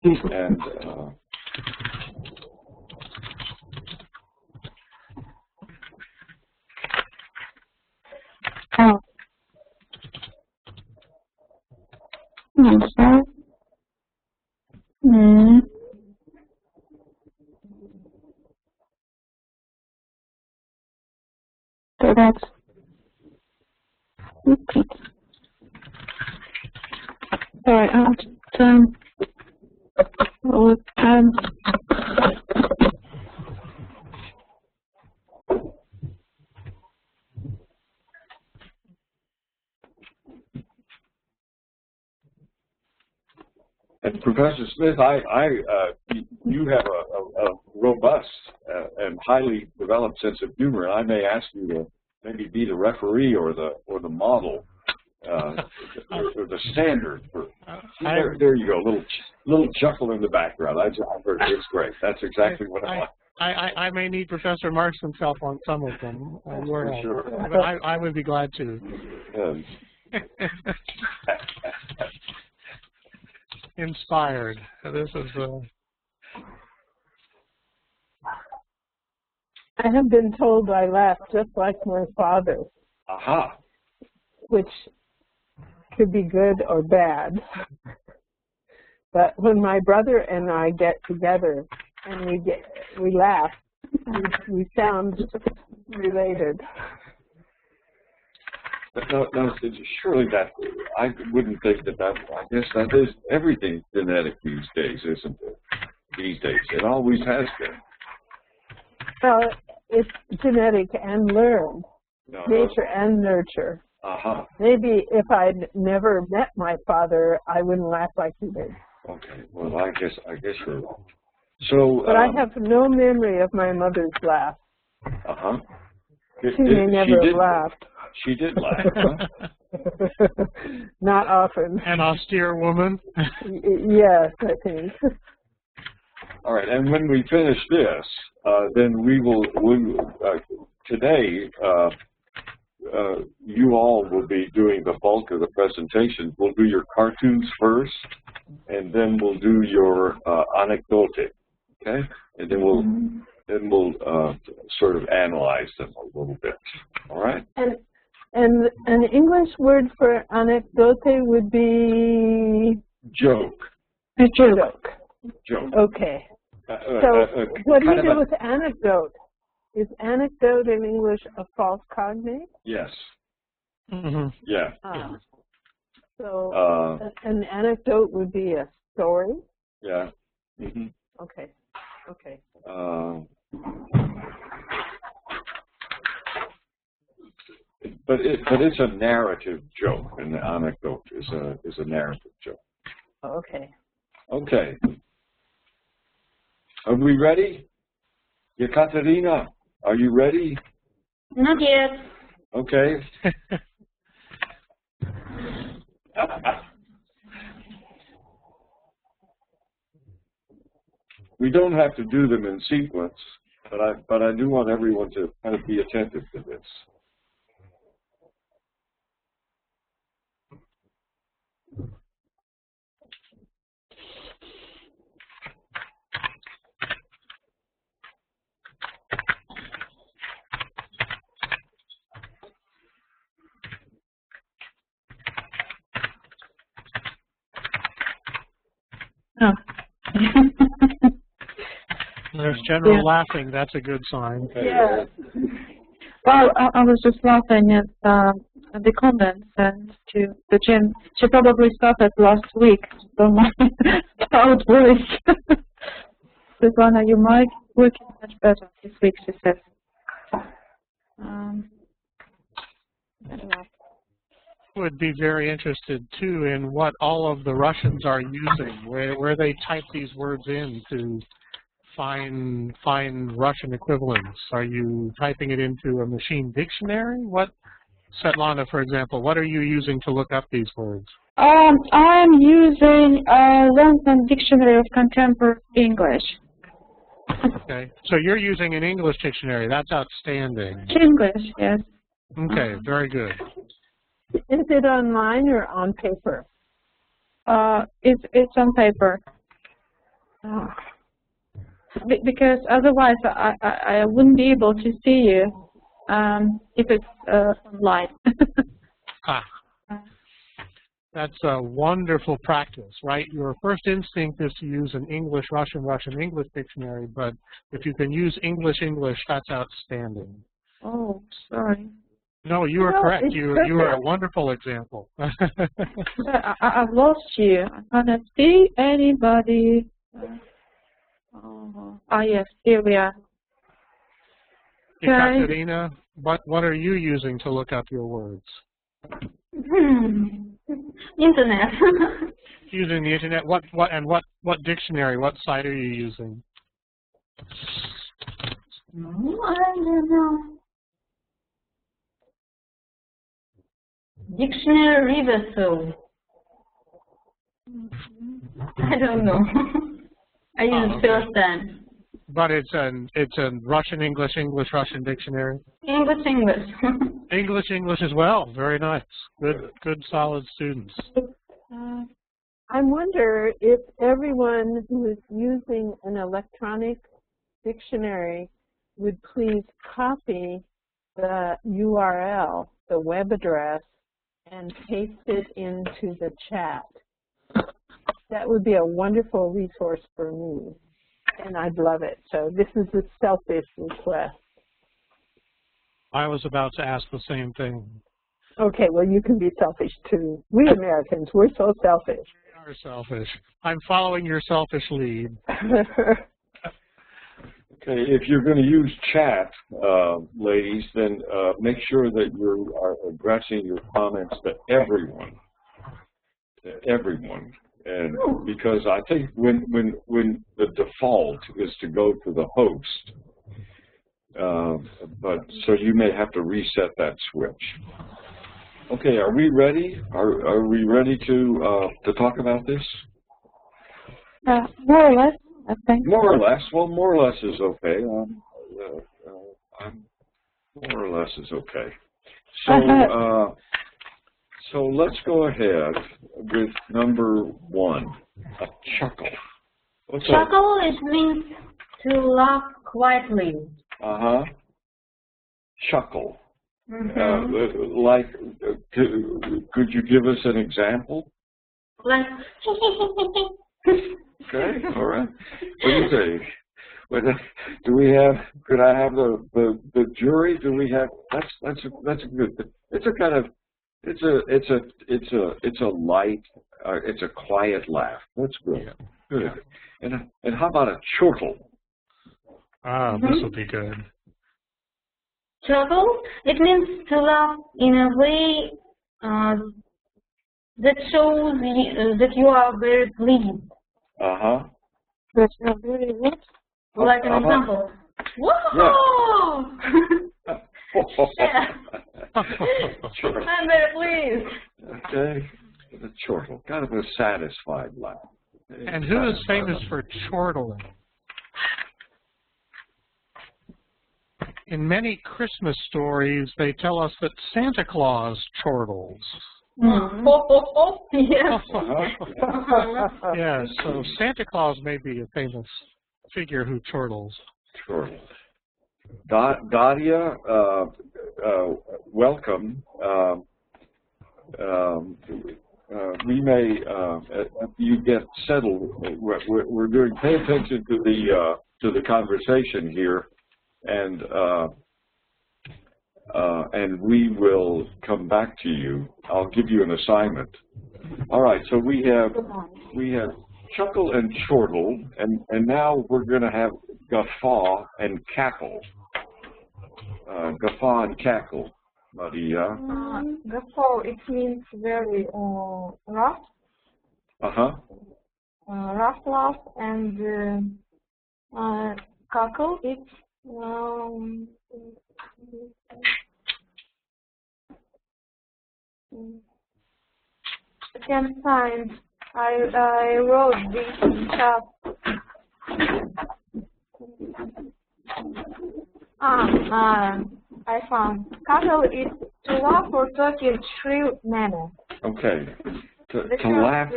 And Oh. So. So that's repeat. Sorry, I'll just and Professor Smith, you have a robust and highly developed sense of humor. I may ask you to maybe be the referee or the model, or the standard for. There you go, little chuckle in the background. I heard it. It's great. That's exactly what I want. I may need Professor Marks himself on some of them. For sure. But I would be glad to. Inspired. This is. I have been told I laugh just like my father. Aha. Which could be good or bad. But when my brother and I get together and we laugh, we sound related. But no, surely that, I wouldn't think that, I guess that is everything genetic these days, isn't it? These days. It always has been. Well, it's genetic and learned. Nature and nurture. Maybe if I'd never met my father, I wouldn't laugh like he did. Okay, well, I guess you're wrong. So, but I have no memory of my mother's laugh. She may never have laughed. She did laugh, huh? Not often. An austere woman? Yes, I think. All right, and when we finish this, then we will today, you all will be doing the bulk of the presentation. We'll do your cartoons first, and then we'll do your anecdote, okay? And then we'll sort of analyze them a little bit. All right? And an English word for anecdote would be joke. A joke. Joke. Okay. So what do you do with anecdote? Is anecdote in English a false cognate? Yes. Yeah. So an anecdote would be a story? Yeah. Okay. Okay. But it's a narrative joke. An anecdote is a narrative joke. Okay. Okay. Are we ready? Yekaterina, are you ready? Not yet. Okay. We don't have to do them in sequence, but I do want everyone to kind of be attentive to this. There's general laughing. That's a good sign. Yeah. Well, I was just laughing at the comments and to the Jim. She probably started last week, so my loud voice. Susanna, you might work much better this week, she says. I don't know. Would be very interested too in what all of the Russians are using, where they type these words in to find Russian equivalents. Are you typing it into a machine dictionary? What, Svetlana, for example, what are you using to look up these words? I'm using London Dictionary of Contemporary English. Okay, so you're using an English dictionary. That's outstanding. English, yes. Okay, very good. Is it online or on paper? It's on paper. Because otherwise I wouldn't be able to see you if it's online. That's a wonderful practice, right? Your first instinct is to use an English, Russian, Russian-English dictionary, but if you can use English, English, that's outstanding. Oh, sorry. No, you are correct. You are a wonderful example. I've lost you. I can't see anybody. Yes, here we are. Ekaterina, what are you using to look up your words? Internet. Using the internet. What dictionary? What site are you using? I don't know. Dictionary Riversoul. I don't know. I use it first time. But it's a Russian, English, English, Russian dictionary. English, English. English, English as well. Very nice. Good, solid students. I wonder if everyone who is using an electronic dictionary would please copy the URL, the web address, and paste it into the chat. That would be a wonderful resource for me, and I'd love it. So this is a selfish request. I was about to ask the same thing. Okay, well, you can be selfish too. We Americans, we're so selfish. We are selfish. I'm following your selfish lead. Okay, if you're going to use chat, ladies, then make sure that you are addressing your comments to everyone. And because I think when the default is to go to the host, but so you may have to reset that switch. Okay, are we ready? Are we ready to talk about this? More or less, I think. More or less. Well, more or less is okay. More or less is okay. So. So let's go ahead with number 1, a chuckle. What's chuckle, it means to laugh quietly. Chuckle. Could you give us an example? Like. Okay, all right. What do you think? Do we have? Could I have the jury? Do we have? That's a good. It's a kind of. It's a light, it's a quiet laugh. That's good. Yeah. Good. Yeah. And how about a chortle? This will be good. Chuckle, it means to laugh in a way that shows that you are very pleased. That's not very good. Like an example. Whoa! Yeah. I'm very pleased. Okay, a chortle, kind of a satisfied laugh. And who is famous for chortling? In many Christmas stories, they tell us that Santa Claus chortles. Yeah, so Santa Claus may be a famous figure who chortles. Chortles. Daria, welcome. We may, after you get settled, we're doing. Pay attention to the conversation here, and we will come back to you. I'll give you an assignment. All right. So we have chuckle and chortle, and now we're going to have guffaw and cackle. Guffaw and cackle, Maria. Guffaw, it means very rough. Rough laugh, and cackle, it's I can't find. I wrote this in chat. I found. Cackle is to laugh or talk in shrill manner. Okay. To laugh.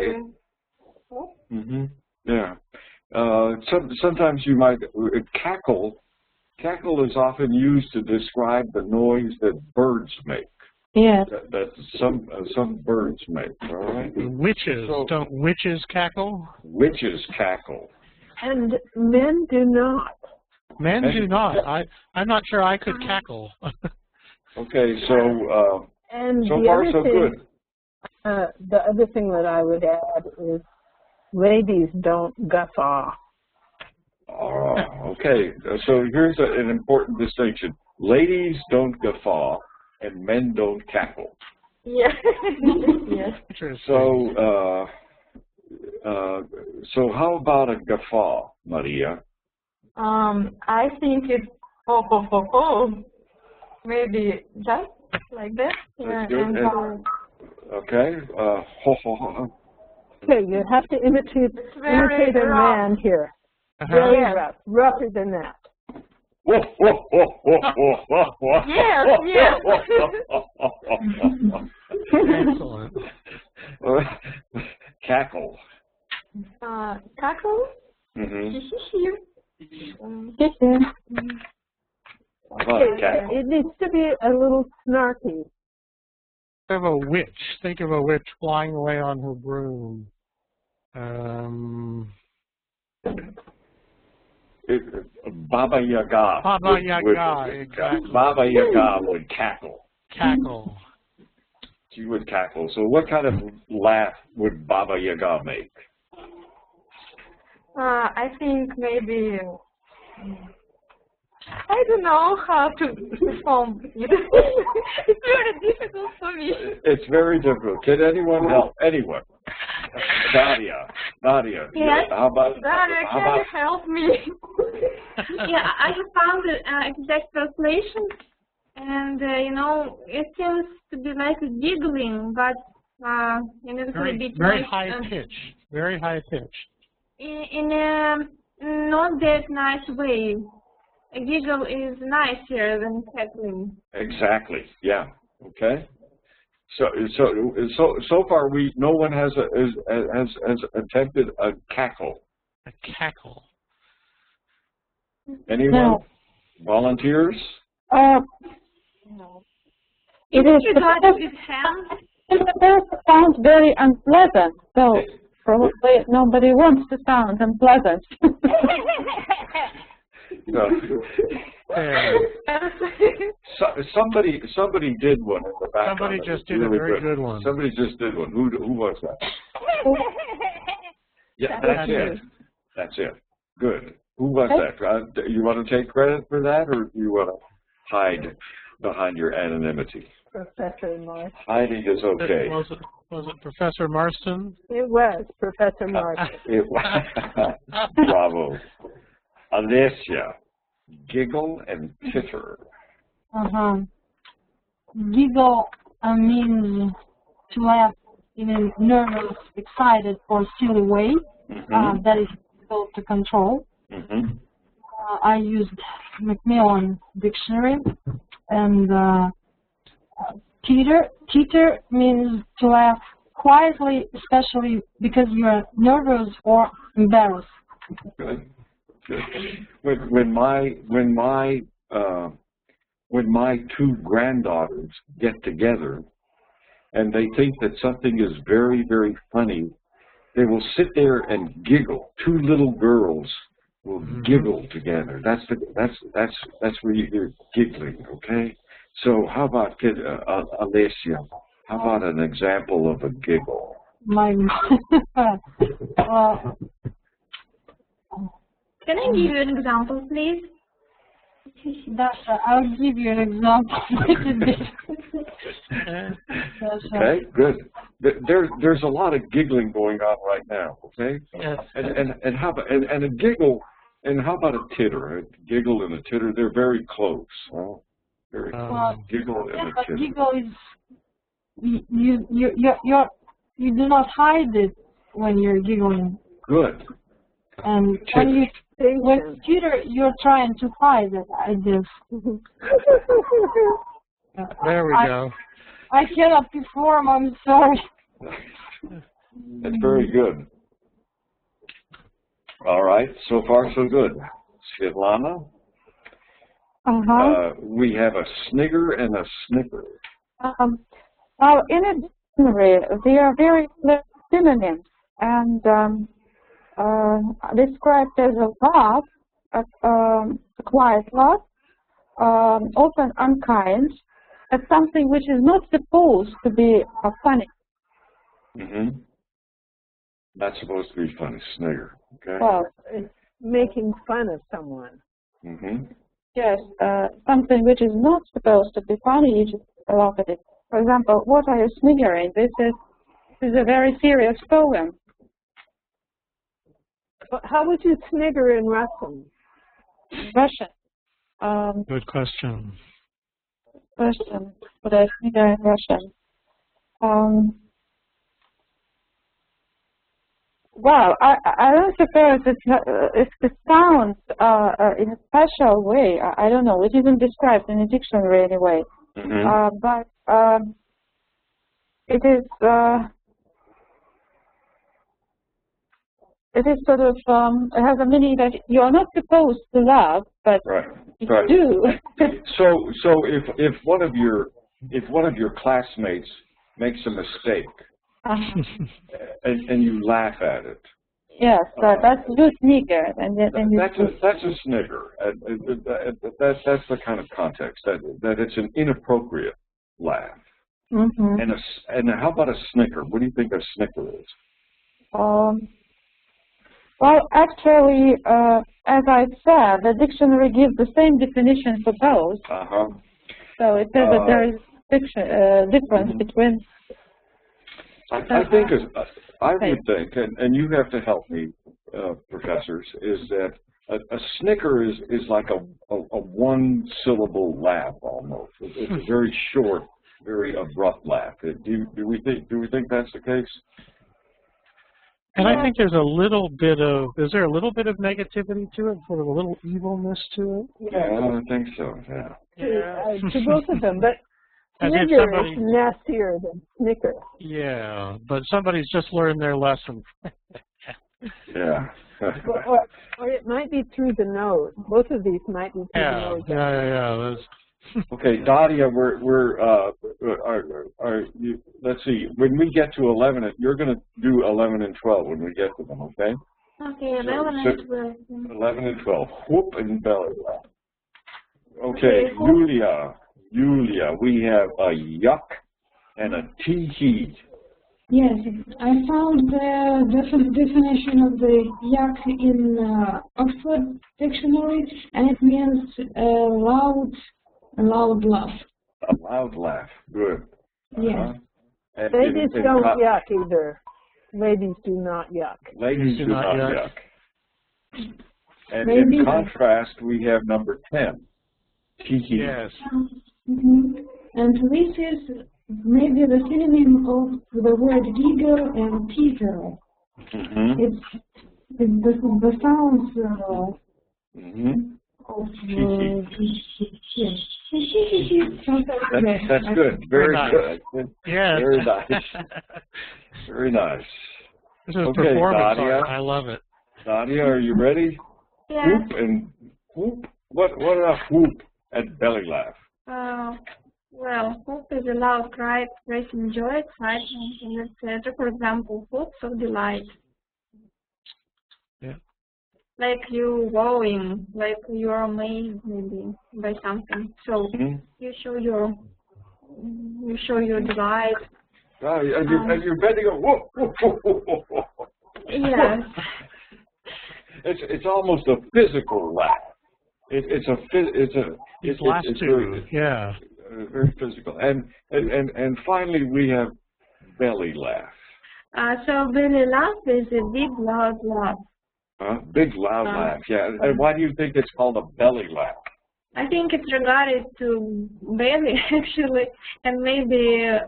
Yeah. Sometimes you might cackle. Cackle is often used to describe the noise that birds make. Yes. That some birds make. All right. Witches. So, don't witches cackle? Witches cackle. And men do not. Men do not. I'm not sure I could cackle. Okay, so And so the far other so thing, good. the other thing that I would add is ladies don't guffaw. Okay, so here's an important distinction. Ladies don't guffaw, and men don't cackle. Yeah. Yes. So, so how about a guffaw, Maria? I think it's ho ho ho ho. Maybe just like that. Yeah. Good. And Okay, ho ho ho. Okay, you have to imitate very a rough. man here. Uh-huh. Very Yes. rough, rougher than that. Yes, yes. Excellent. Cackle. Cackle. Mm-hmm. Okay, Cackle. it needs to be a little snarky. Think of a witch. Think of a witch flying away on her broom. Baba Yaga. Baba Yaga, exactly. Baba Yaga would cackle. Cackle. She would cackle. So what kind of laugh would Baba Yaga make? I think maybe I don't know how to perform it. It's very difficult for me. It's very difficult. Can anyone help? Anyone? Nadia. Yes. How about? Dara, how can about? you help me? Yeah, I have found the exact translation, and you know, it seems to be like giggling, but in a little bit Very like, high pitch. Very high pitch. in a not that nice way. A giggle is nicer than cackling. Exactly. Yeah. Okay. So far no one has attempted a cackle. A cackle. Anyone? No. Volunteers? No. It is You touch with hands. it sounds very unpleasant, so probably nobody wants to sound unpleasant. No. Somebody did one in the background. Somebody just did a very good one. Somebody just did one. Who was that? Yeah, that's it. That's it. Good. Who was that? You want to take credit for that, or do you want to hide behind your anonymity? Professor Marston. Hiding is okay. Was it Professor Marston? It was Professor Marston. Bravo. Alicia, giggle and titter. Giggle means to laugh in a nervous, excited, or silly way. That is difficult to control. I used Macmillan Dictionary, and titter means to laugh quietly, especially because you're nervous or embarrassed. Good. Good. When my two granddaughters get together and they think that something is very, very funny, they will sit there and giggle. Two little girls will giggle together. That's where you hear giggling. Okay. So how about Alicia? How about an example of a giggle? Can I give you an example, please? Dasha, I'll give you an example. Okay, good. There's a lot of giggling going on right now. Okay. Yes. And how about and a giggle? And how about a titter? A giggle and a titter, they're very close. Well, very close. Giggle and a titter. Giggle is you do not hide it when you're giggling. Good. And when you titter, you're trying to hide it, I guess. There we go. I cannot perform, I'm sorry. That's very good. All right, so far so good. Svetlana? We have a snigger and a snicker. Well, in a dictionary, they are very clear synonyms and described as a laugh, a quiet laugh, often unkind, as something which is not supposed to be funny. Mm-hmm. Not supposed to be funny, snigger. Okay. Well, it's making fun of someone. Mm-hmm. Yes, something which is not supposed to be funny, you just laugh at it. For example, what are you sniggering? This is a very serious poem. How would you snigger in Russian? Russian. Good question. Russian. Would I snigger in Russian? Well, I don't suppose if the sounds in a special way. I don't know. It isn't described in a dictionary anyway. Mm-hmm. But it is sort of it has a meaning that you are not supposed to laugh, but you do. So if one of your classmates makes a mistake. And you laugh at it. Yes, that's good snigger, and that's a snigger. That's the kind of context that it's an inappropriate laugh. Mm-hmm. And how about a snicker? What do you think a snicker is? Well, actually, as I said, the dictionary gives the same definition for both. So it says that there is difference between. I would think, and you have to help me, professors, is that a snicker is like a one-syllable laugh almost. It's a very short, very abrupt laugh. Do we think that's the case? And I think there's a little bit of, is there a little bit of negativity to it, sort of a little evilness to it? Yeah, I think so, yeah. To both of them, but snigger is nastier than snicker. Yeah, but somebody's just learned their lesson. Yeah. or it might be through the nose. Both of these might be through the nose. Yeah. Okay, Daria, let's see. When we get to 11, you're going to do 11 and 12 when we get to them, okay? Okay, 11 and 12. 11 and 12. Whoop and belly laugh. Okay, Julia, we have a yuck and a tee-hee. Yes, I found the definition of the yuck in Oxford Dictionary, and it means a loud laugh. A loud laugh, good. Yes. Ladies don't yuck either. Ladies do not yuck. Ladies do not yuck. And Maybe in contrast, we have number 10. Tee-hee. Yes. And this is maybe the synonym of the word giggle and titter. It's the sounds of That's good. Very good. Yeah. Very nice. Very nice. This is okay, performance Nadia. art. I love it. Nadia, are you ready? Yeah. Whoop and whoop. What a whoop and belly laugh? Well, whoop is a loud cry expressing joy, excitement, etc. For example, whoops of delight. Yeah. Like you wowing, like you are amazed maybe by something. So you show your delight. And you're bending a whoop, whoop, whoop, whoop, whoop. Yes. It's almost a physical laugh. It's very physical. And finally we have belly laugh. So belly laugh is a big loud laugh. Big loud laugh, yeah. And why do you think it's called a belly laugh? I think it's regarded to belly actually, and maybe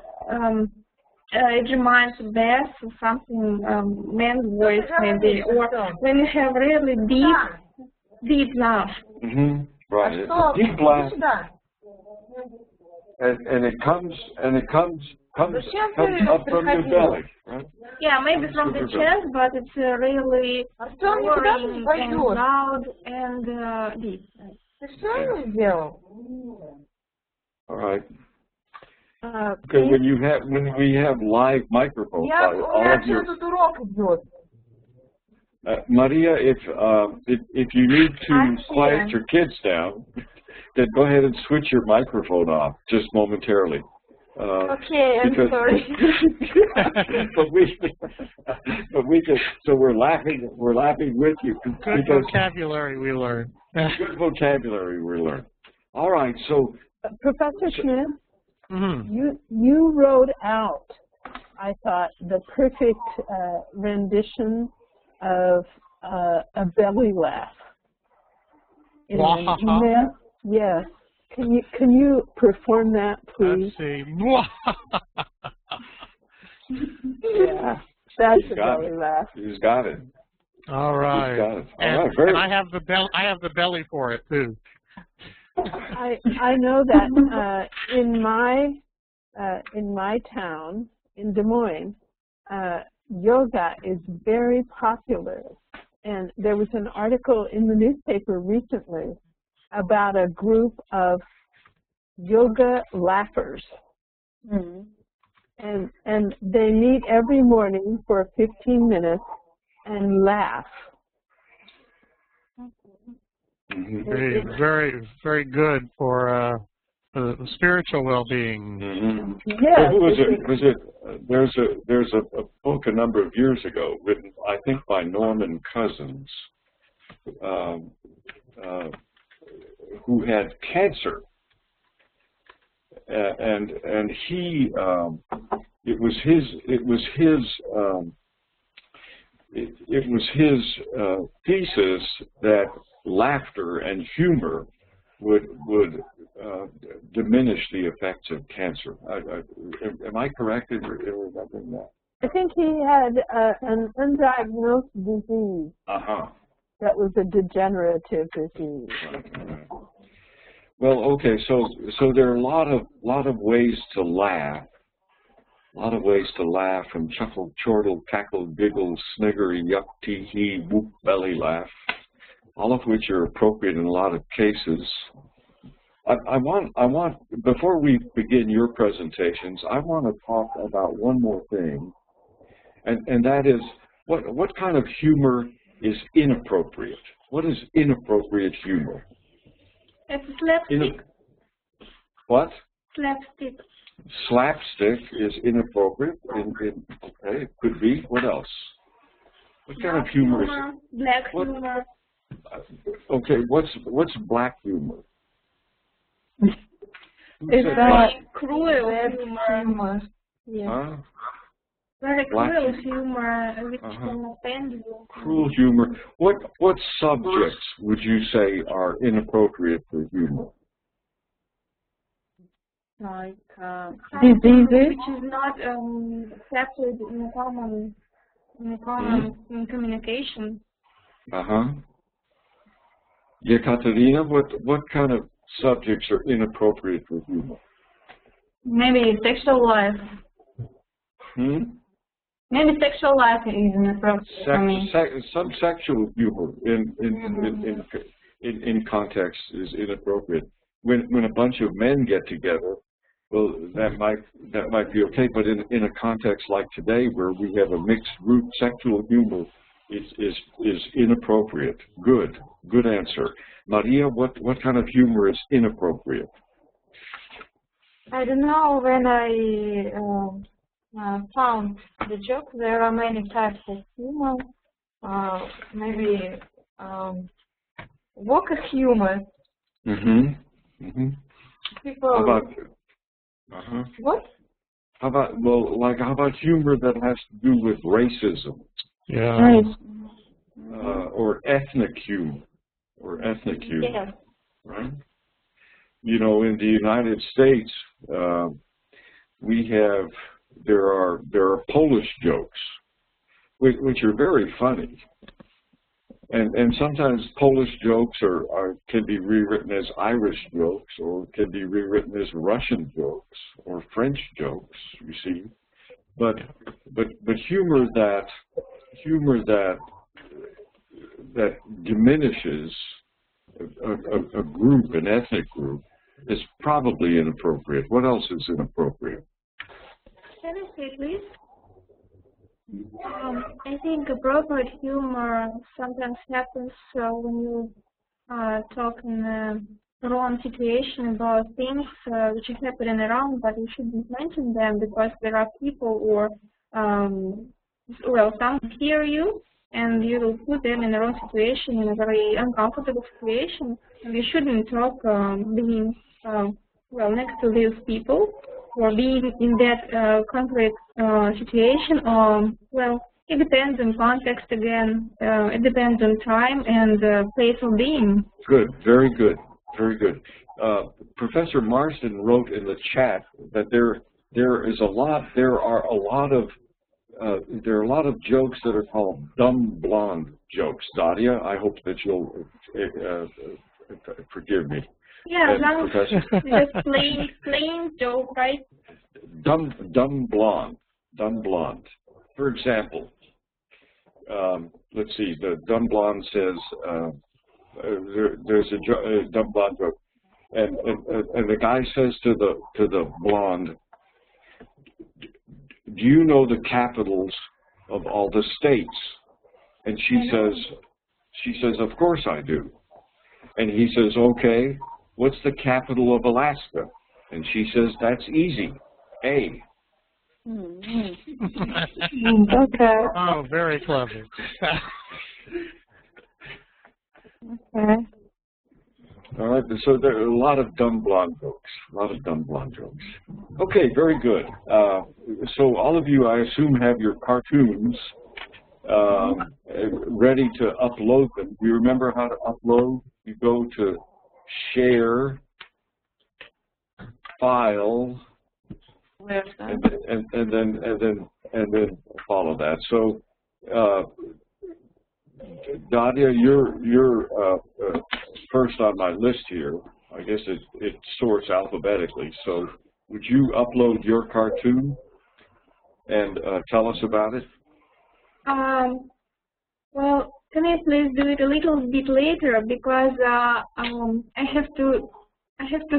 it reminds Beth of something, man's voice maybe, or when you have really deep laugh. Right, it's a deep laugh, and it comes comes up from your belly, right? Yeah, maybe from the chest, but it's really roaring and loud and deep. All right. Okay, when we have live microphones, all of your Maria, if you need to quiet your kids down, then go ahead and switch your microphone off just momentarily. Okay, I'm sorry. but we can. So we're laughing with you. Good vocabulary we learned. Good vocabulary we learned. All right, so Professor Smith, you wrote out, I thought, the perfect rendition of a belly laugh. In an email. Yes. Can you perform that, please? Let's see. Yeah, that's a belly laugh. He's got it. All right. He's got it. And I have the belly for it too. I know that in my town in Des Moines, yoga is very popular, and there was an article in the newspaper recently about a group of yoga laughers, and they meet every morning for 15 minutes and laugh. Very, very good for spiritual well-being. Yes. Who was it? There's a book a number of years ago written, I think, by Norman Cousins, who had cancer, and he it was his thesis that laughter and humor would diminish the effects of cancer. Am I correct in remembering that? I think he had an undiagnosed disease. That was a degenerative disease. Right. Well, okay, so there are a lot of ways to laugh. A lot of ways to laugh, from chuckle, chortle, cackle, giggle, snigger, yuck, tee hee, whoop, belly laugh, all of which are appropriate in a lot of cases. I want before we begin your presentations, I want to talk about one more thing, and that is what kind of humor is inappropriate? What is inappropriate humor? It's slapstick. What? Slapstick. Slapstick is inappropriate. Okay, it could be. What else? What kind of humor is it? Black humor. Okay, what's black humor? It's cruel humor. Yeah. Very cruel humor, which can offend you. Cruel humor. What subjects would you say are inappropriate for humor? Like diseases, which is not accepted in common communication. Yekaterina, what kind of subjects are inappropriate for humor? Maybe sexual life. Maybe sexual life is inappropriate for me. Some sexual humor in context is inappropriate. When a bunch of men get together, well, that might be okay. But in a context like today, where we have a mixed group, sexual humor is inappropriate. Good answer. Maria, what kind of humor is inappropriate? I don't know. When I found the joke, there are many types of humor. Maybe work humor. People. How about? What? How about humor that has to do with racism? Yeah. Or ethnic humor. Yes. Right? You know, in the United States, there are Polish jokes, which are very funny, And sometimes Polish jokes can be rewritten as Irish jokes, or can be rewritten as Russian jokes or French jokes. You see, but humor that diminishes a group, an ethnic group, is probably inappropriate. What else is inappropriate? Can I say, please? I think appropriate humor sometimes happens when you talk in a wrong situation about things which are happening around, but you shouldn't mention them because there are people or, well, some hear you, and you will put them in the wrong situation, in a very uncomfortable situation, and you shouldn't talk being, well, next to these people, or being in that conflict situation, or, well, it depends on context again, it depends on time and place of being. Good, very good, very good. Professor Marsden wrote in the chat that there are a lot of jokes that are called dumb blonde jokes. Daria, I hope that you'll forgive me. Yeah, just plain joke, right? Dumb blonde. For example, let's see. The dumb blonde says there's a dumb blonde joke, and the guy says to the blonde, "Do you know the capitals of all the states?" And she says, "Of course I do." And he says, "Okay, what's the capital of Alaska?" And she says, "That's easy, A." Okay. Oh, very clever. Okay. All right, so there are a lot of dumb blonde jokes. Okay, very good. So all of you, I assume, have your cartoons ready to upload them. Do you remember how to upload? You go to Share, File, and then follow that. So, Nadia, you're first on my list here. I guess it sorts alphabetically. So, would you upload your cartoon and tell us about it? Well, can I please do it a little bit later, because I have to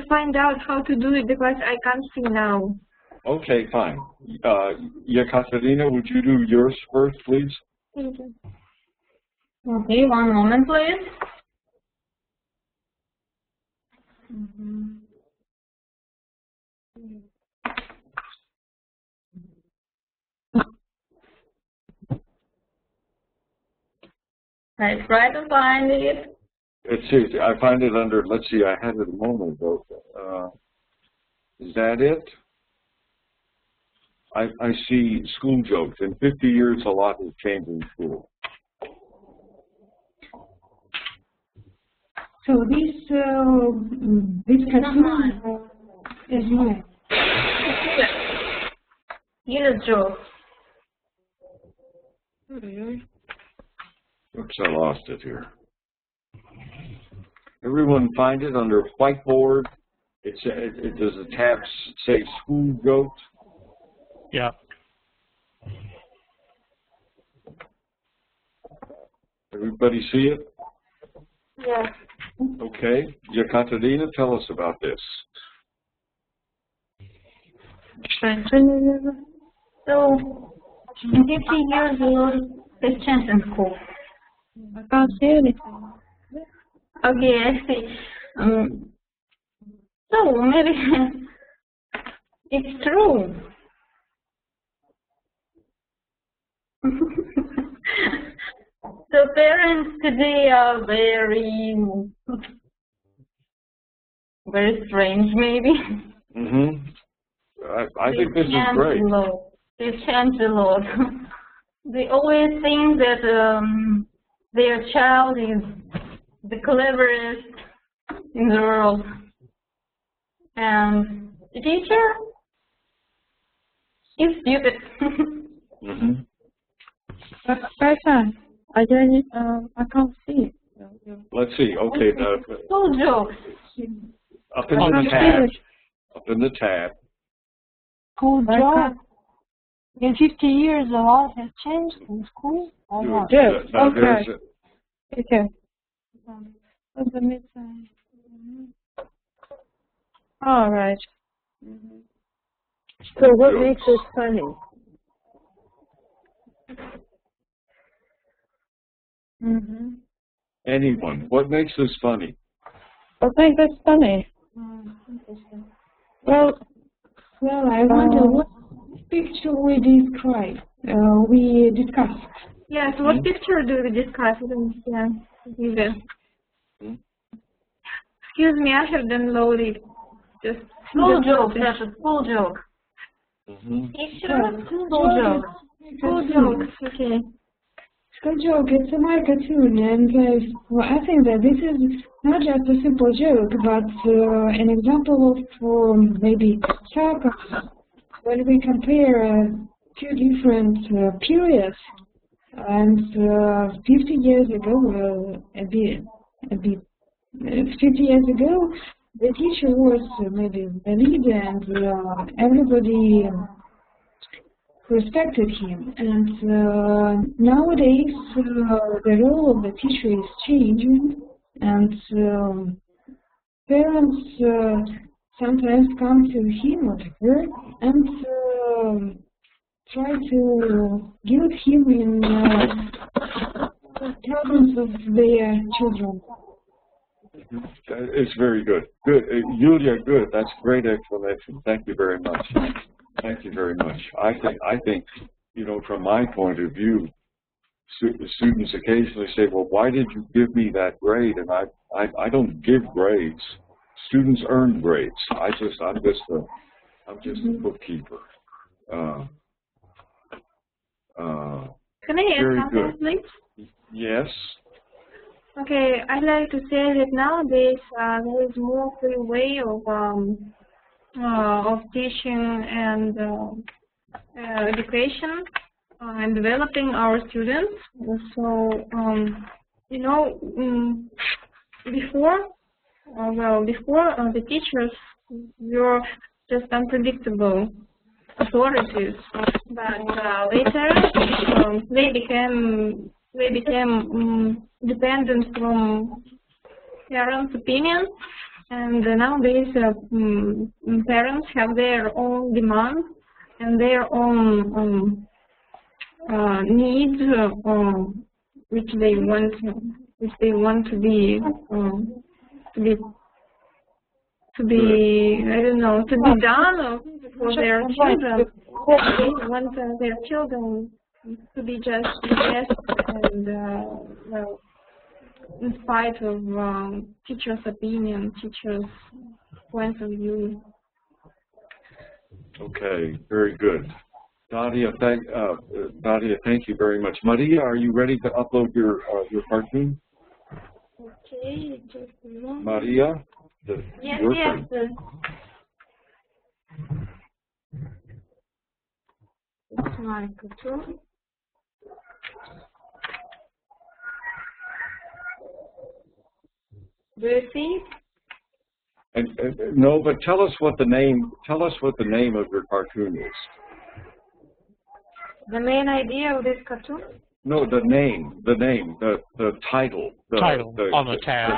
find out how to do it because I can't see now. Okay, fine. Yekaterina, would you do yours first, please? Thank you. Okay, one moment, please. I try to find it. Let's see. I find it under. Let's see. I had it a moment ago. Is that it? I see school jokes. In 50 years, a lot has changed in school. So this cartoon is mine. Unit joke. Oops, I lost it here. Everyone find it under whiteboard. It does a tab say school jokes. Yeah. Everybody see it? Yes. Okay. Yekaterina, tell us about this. So, in 50 years, old has changed in school. I can't see anything. Okay, I see. So, maybe it's true. So, parents today are very strange, maybe. I think this is great. They've changed a lot. They always think that their child is the cleverest in the world. And the teacher is stupid. Professor, I don't. I can't see. Let's see. Okay, School jokes. up in the tab. Up in the tab. School joke. In 50 years, a lot has changed in school. Or Good. what? Yes. Now, Okay. Okay. What's the mid-size? All right. So what makes this funny? Anyone. What makes this funny? I think that's funny. Well, I wonder what picture we discussed. Yes, what picture do we discuss? I don't understand. Excuse me, I have downloaded just School joke. That's a school joke. School jokes. School jokes. Okay. School joke, it's a my cartoon, and I think that this is not just a simple joke, but an example of maybe sarcasm. When we compare two different periods, and 50 years ago, 50 years ago, the teacher was maybe the leader, and everybody respected him. And nowadays, the role of the teacher is changing, and parents sometimes come to him or to her and try to guilt him in presence of their children. It's very good. Good. Yulia, good. That's great explanation. Thank you very much. Thank you very much. I think, you know, from my point of view, students occasionally say, well, why did you give me that grade? And I don't give grades. Students earn grades. I'm just a bookkeeper. Can I add something, please? Yes. Okay, I'd like to say that nowadays there is more free way of teaching and education and developing our students. So, you know, before the teachers were just unpredictable authorities, but later they became dependent from parents' opinions, and nowadays parents have their own demands and their own needs, which they want to be I don't know, to be done for their children. They want their children to be just the best, and well, in spite of teachers' opinion, teachers' points of view. Okay, very good. Nadia, thank you very much. Maria, are you ready to upload your cartoon? Okay, just a moment. Maria, your Yes. turn. It's my cartoon. Do you see? And no, but tell us what the name of your cartoon is. The main idea of this cartoon? No, the title. Title on the tab.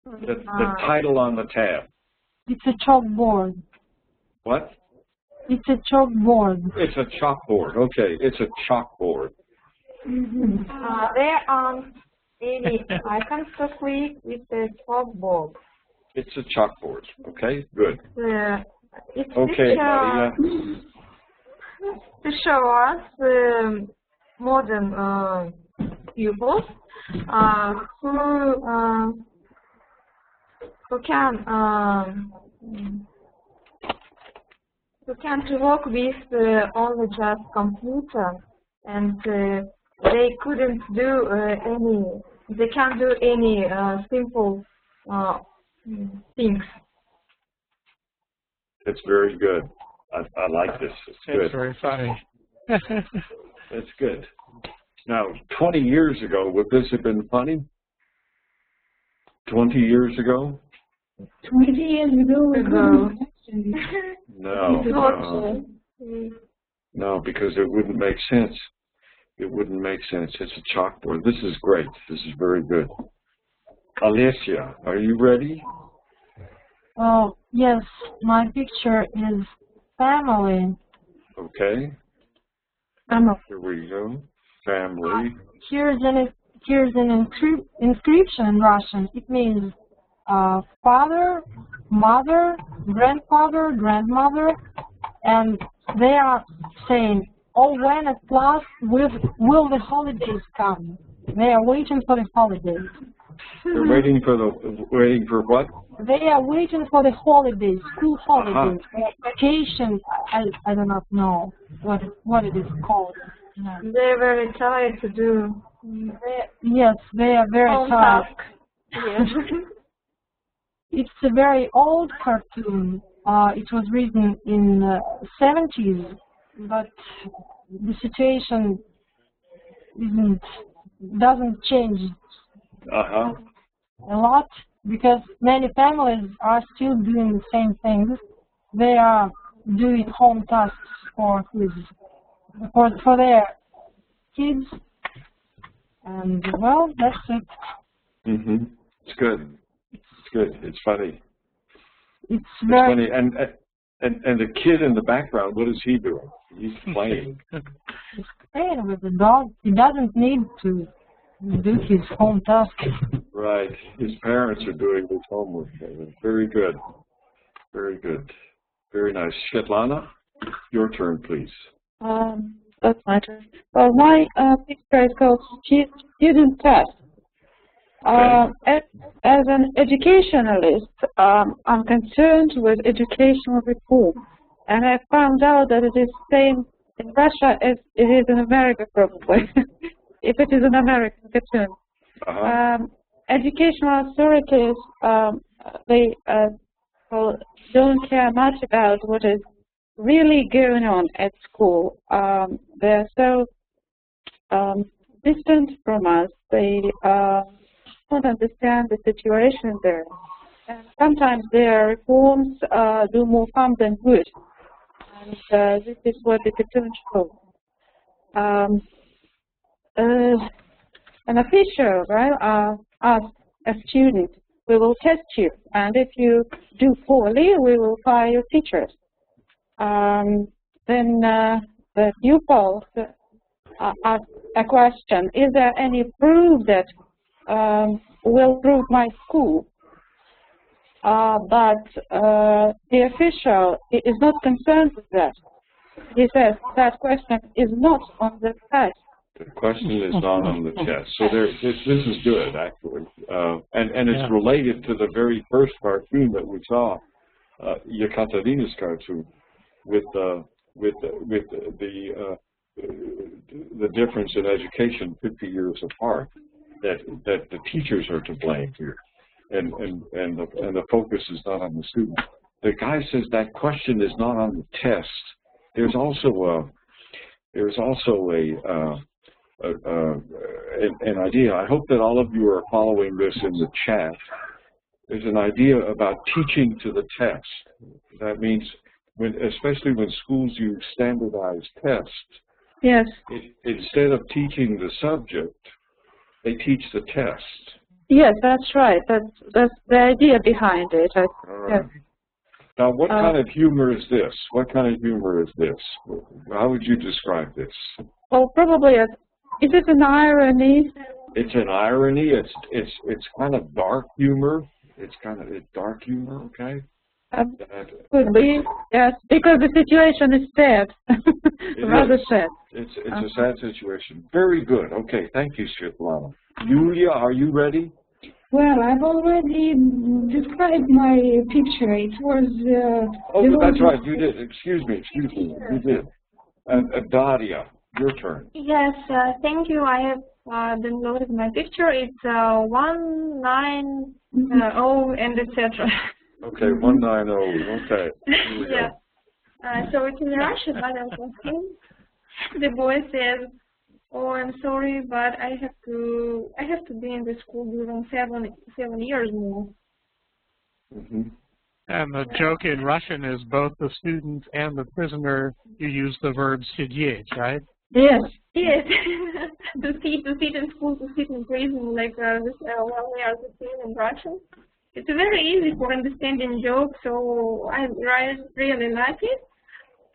The title on the tab. It's a chalkboard. What? It's a chalkboard. It's a chalkboard. Okay, it's a chalkboard. There aren't any icons to click with the chalkboard. It's a chalkboard. Okay, good. It's okay, Maria. To show us modern pupils who can work with only just computer, and they couldn't do they can't do any simple things. It's very good. I like this. It's good. It's very funny. It's good. Now, 20 years ago, would this have been funny? 20 years ago? 20 years ago, we couldn't question it. No, because it wouldn't make sense. It wouldn't make sense. It's a chalkboard. This is great. This is very good. Alessia, are you ready? Oh, yes, my picture is family. Okay. Here we go. Family. Here's an inscription in Russian. It means father, mother, grandfather, grandmother, and they are saying, "Oh, when at last will the holidays come?" They are waiting for the holidays. They're waiting for what? They are waiting for the holidays, school holidays, vacation. I do not know what it is called. No. They're very tired to do. Yes, they are very tired. Yes. It's a very old cartoon. It was written in 70s, but the situation doesn't change a lot, because many families are still doing the same things. They are doing home tasks for their kids, and well, that's it. It's good. It's good. It's funny. It's funny. And the kid in the background, what is he doing? He's playing. He's playing with the dog. He doesn't need to do his home task. Right. His parents are doing his homework. Very good. Very good. Very nice. Svetlana, your turn, please. That's my turn. Well, my picture is called Student Test. As an educationalist, I'm concerned with educational reform, and I found out that it is the same in Russia as it is in America, probably, if it is an American cartoon. Educational authorities, they don't care much about what is really going on at school. They're so distant from us. They don't understand the situation there. And sometimes their reforms do more harm than good. And this is what the cartoon shows. An official, right, asks a student, "We will test you, and if you do poorly, we will fire your teachers." Then the pupils ask a question: "Is there any proof that will prove my school?" But the official is not concerned with that. He says that question is not on the test. The question is not on the test. So this is good, actually. And it's related to the very first cartoon that we saw, Yekaterina's cartoon, with the difference in education 50 years apart. That the teachers are to blame here, and the focus is not on the student. The guy says that question is not on the test. There's also an idea. I hope that all of you are following this in the chat. There's an idea about teaching to the test. That means especially when schools use standardized tests. Yes. Instead of teaching the subject, they teach the test. Yes, that's right. That's the idea behind it. Yes. Now, what kind of humor is this? What kind of humor is this? How would you describe this? Well, probably is it an irony? It's an irony. It's kind of dark humor. It's dark humor. Okay. Could be, yes, because the situation is sad. Rather sad. It's a sad situation. Very good. Okay, thank you, Svetlana. Yulia, are you ready? Well, I've already described my picture. It was... that's right, you did. Excuse me, you did. Daria, your turn. Yes, thank you. I have downloaded my picture. It's 190 and etc. Okay, 190. Okay. Yeah. So it's in Russian, but I can see. The boy says, "Oh, I'm sorry, but I have to be in the school during 7 years more." Mm-hmm. And the joke in Russian is both the student and the prisoner, you use the verb сидеть, right? Yes. Yes, to sit in school, to sit in prison, like this, well, we are the same in Russian. It's very easy for understanding jokes, so I really like it.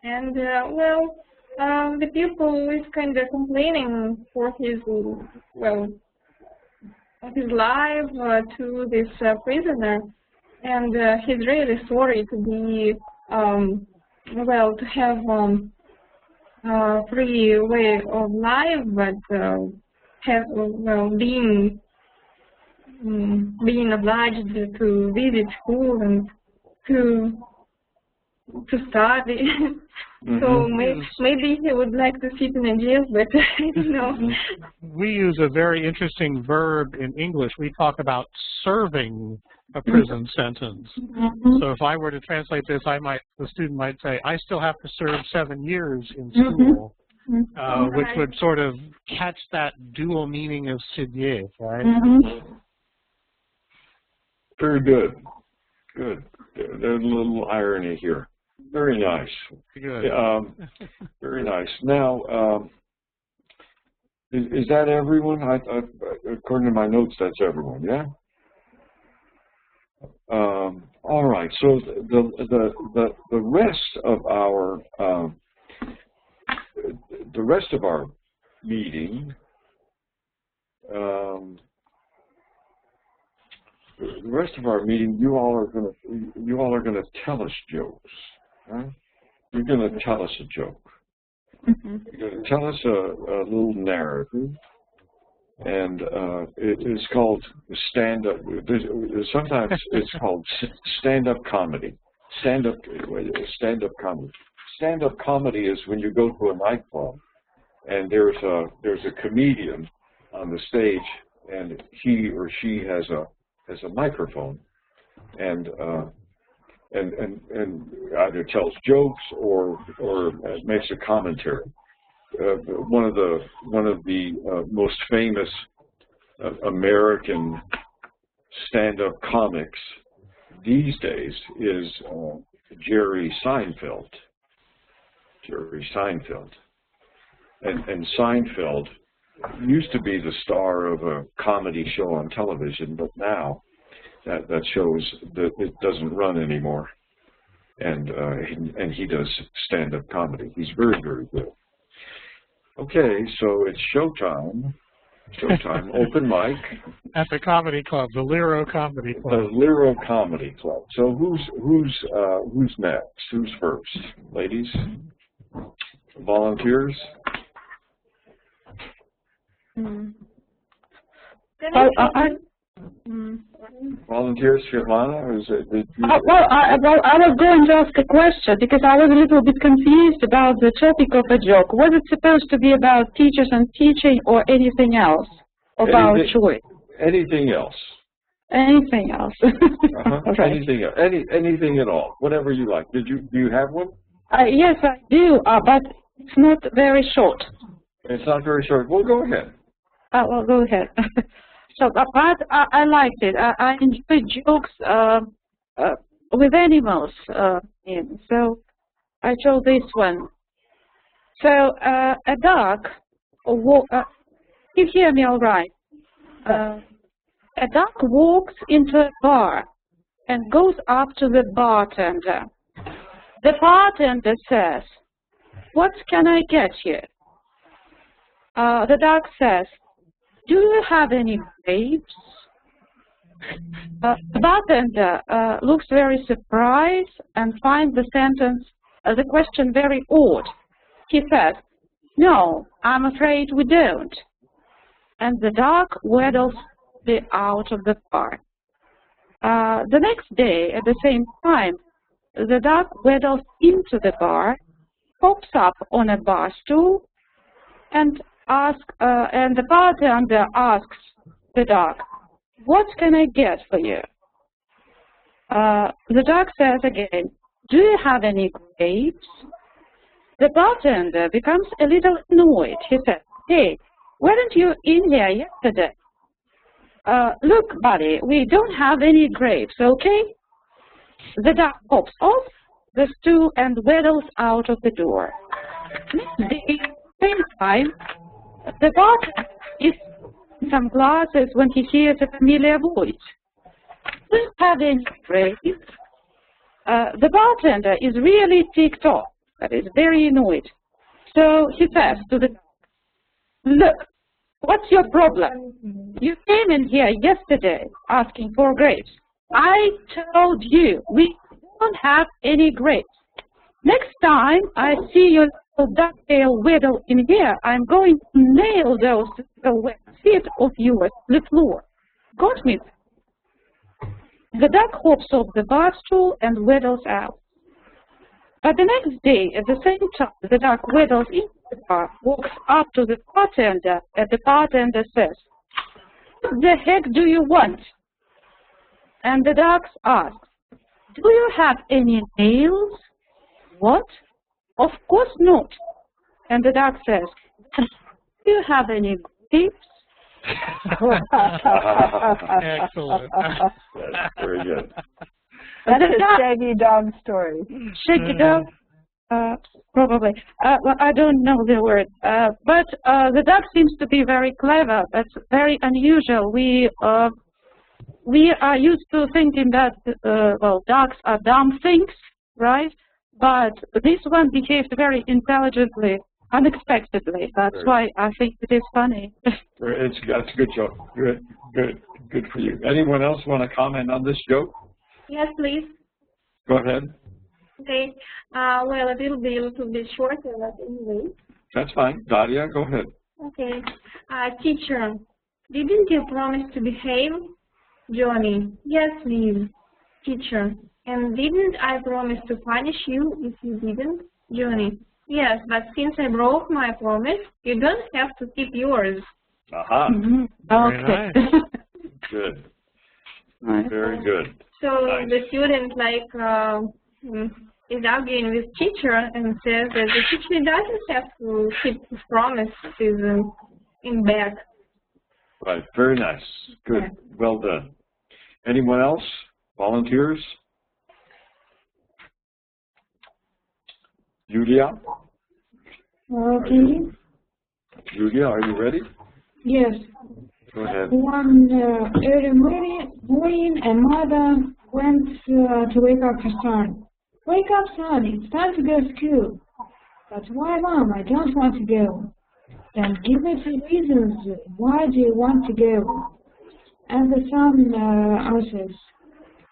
And well, the pupil is kind of complaining for his his life to this prisoner, and he's really sorry to be to have free way of life, but have being obliged to visit school and to study. Mm-hmm. So maybe he would like to sit in a jail, but I don't know. We use a very interesting verb in English. We talk about serving a prison sentence. Mm-hmm. So if I were to translate this, the student might say, I still have to serve 7 years in school, which would sort of catch that dual meaning of сидеть, right? Mm-hmm. Very good. Good. There's a little irony here. Very nice. Good. Very nice. Now, is that everyone? According to my notes, that's everyone. Yeah. All right. So the rest of our meeting. The rest of our meeting, you all are gonna tell us jokes, right? You're gonna tell us a joke. Mm-hmm. You're gonna tell us a little narrative, and it is called stand-up. Sometimes it's called stand-up comedy. Stand-up comedy. Stand-up comedy is when you go to a nightclub, and there's a comedian on the stage, and he or she has a microphone, and either tells jokes or makes a commentary. One of the most famous American stand-up comics these days is Jerry Seinfeld. Jerry Seinfeld, and Seinfeld used to be the star of a comedy show on television, but now that shows that it doesn't run anymore, and he does stand-up comedy. He's very, very good. Okay, so it's showtime. Showtime. Open mic at the comedy club, the Lero Comedy Club. The Lero Comedy Club. So who's next? Who's first? Ladies, volunteers. Volunteers, Svetlana? Well, I was going to ask a question because I was a little bit confused about the topic of a joke. Was it supposed to be about teachers and teaching, or anything else about choice? Anything else. Anything else. Right. Anything else. Anything at all. Whatever you like. Do you have one? Yes, I do, but it's not very short. It's not very short. Well, go ahead. Well, go ahead. So, but I liked it. I enjoy jokes with animals in. So I chose this one. So a duck. You hear me all right? A duck walks into a bar and goes up to the bartender. The bartender says, "What can I get you?" The duck says, "Do you have any grapes?" The bartender looks very surprised and finds the question very odd. He says, "No, I'm afraid we don't." And the duck waddles out of the bar. The next day, at the same time, the duck waddles into the bar, hops up on a bar stool, and the bartender asks the duck, "What can I get for you?" The duck says again, "Do you have any grapes?" The bartender becomes a little annoyed. He says, "Hey, weren't you in here yesterday? Look, buddy, we don't have any grapes, okay? The duck hops off the stool and waddles out of the door. Next day, same time, the bartender is in some glasses when he hears a familiar voice. Don't have any grapes. The bartender is really ticked off, but is very annoyed. So he says to the duck, look, what's your problem? You came in here yesterday asking for grapes. I told you we don't have any grapes. Next time I see your little ducktail waddle in here, I'm going to nail those little wet feet of yours to the floor. Got me? The duck hops off the bar stool and waddles out. But the next day, at the same time, the duck waddles into the bar, walks up to the bartender, and the bartender says, what the heck do you want? And the duck asks, do you have any nails? What? Of course not. And the duck says, do you have any grapes? Excellent. That's very good. That's a Shaggy Dog story. Shaggy Dog? Probably. Well, I don't know the word. But the duck seems to be very clever. That's very unusual. We are used to thinking that, well, ducks are dumb things, right? But this one behaved very intelligently, unexpectedly. That's why I think it is funny. That's a good joke. Good for you. Anyone else want to comment on this joke? Yes, please. Go ahead. Okay. Well, it will be a little bit shorter, but anyway. That's fine. Daria, go ahead. Okay. Teacher, didn't you promise to behave? Johnny, yes, please. Teacher, and didn't I promise to punish you if you didn't? Johnny, yes, but since I broke my promise, you don't have to keep yours. Aha. Mm-hmm. Okay. Nice. Good. Nice. Very good. So Nice. the student is arguing with teacher and says that the teacher doesn't have to keep his promises in back. Right. Very nice. Good. Well done. Anyone else? Volunteers? Julia? Okay. Julia, are you ready? Yes. Go ahead. One early morning, a mother went to wake up her son. Wake up, son, it's time to go to school. But why, Mom? I don't want to go. Then give me some reasons. Why do you want to go? And the son answers,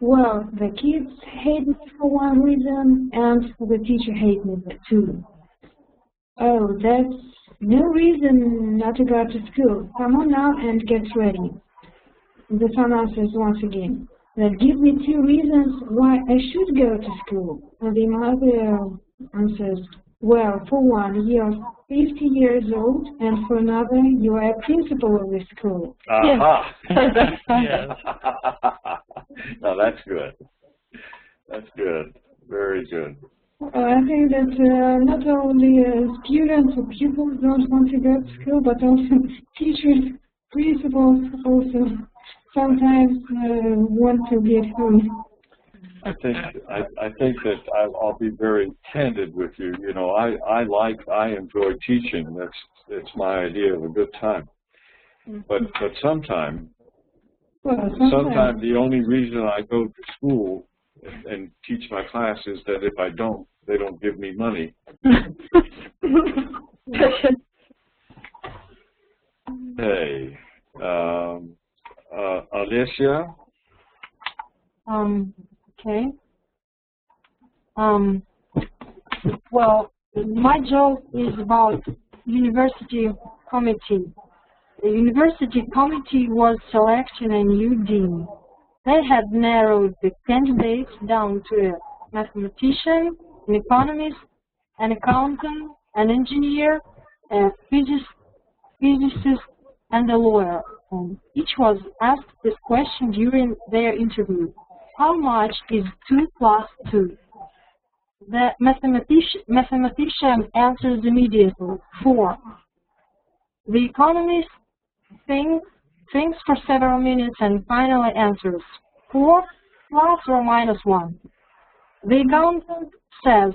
well, the kids hate me for one reason, and the teacher hates me too. Oh, that's no reason not to go to school. Come on now and get ready. The son answers once again, then give me 2 reasons why I should go to school. And the mother answers, well, for one, you're 50 years old, and for another, you are a principal of the school. Aha. Yes. No, that's good. That's good. Very good. I think that not only students or pupils don't want to go to school, but also teachers, principals also sometimes want to get home. I think that I'll be very candid with you. You know, I enjoy teaching. It's my idea of a good time. But sometimes the only reason I go to school and teach my class is that if I don't, they don't give me money. Hey, Alicia. Okay. Well, my job is about university committee. The university committee was selecting a new dean. They had narrowed the candidates down to a mathematician, an economist, an accountant, an engineer, a physicist, and a lawyer. Each was asked this question during their interview. How much is 2 plus 2? The mathematician answers immediately, 4. The economist thinks for several minutes and finally answers 4 plus or minus 1. The accountant says,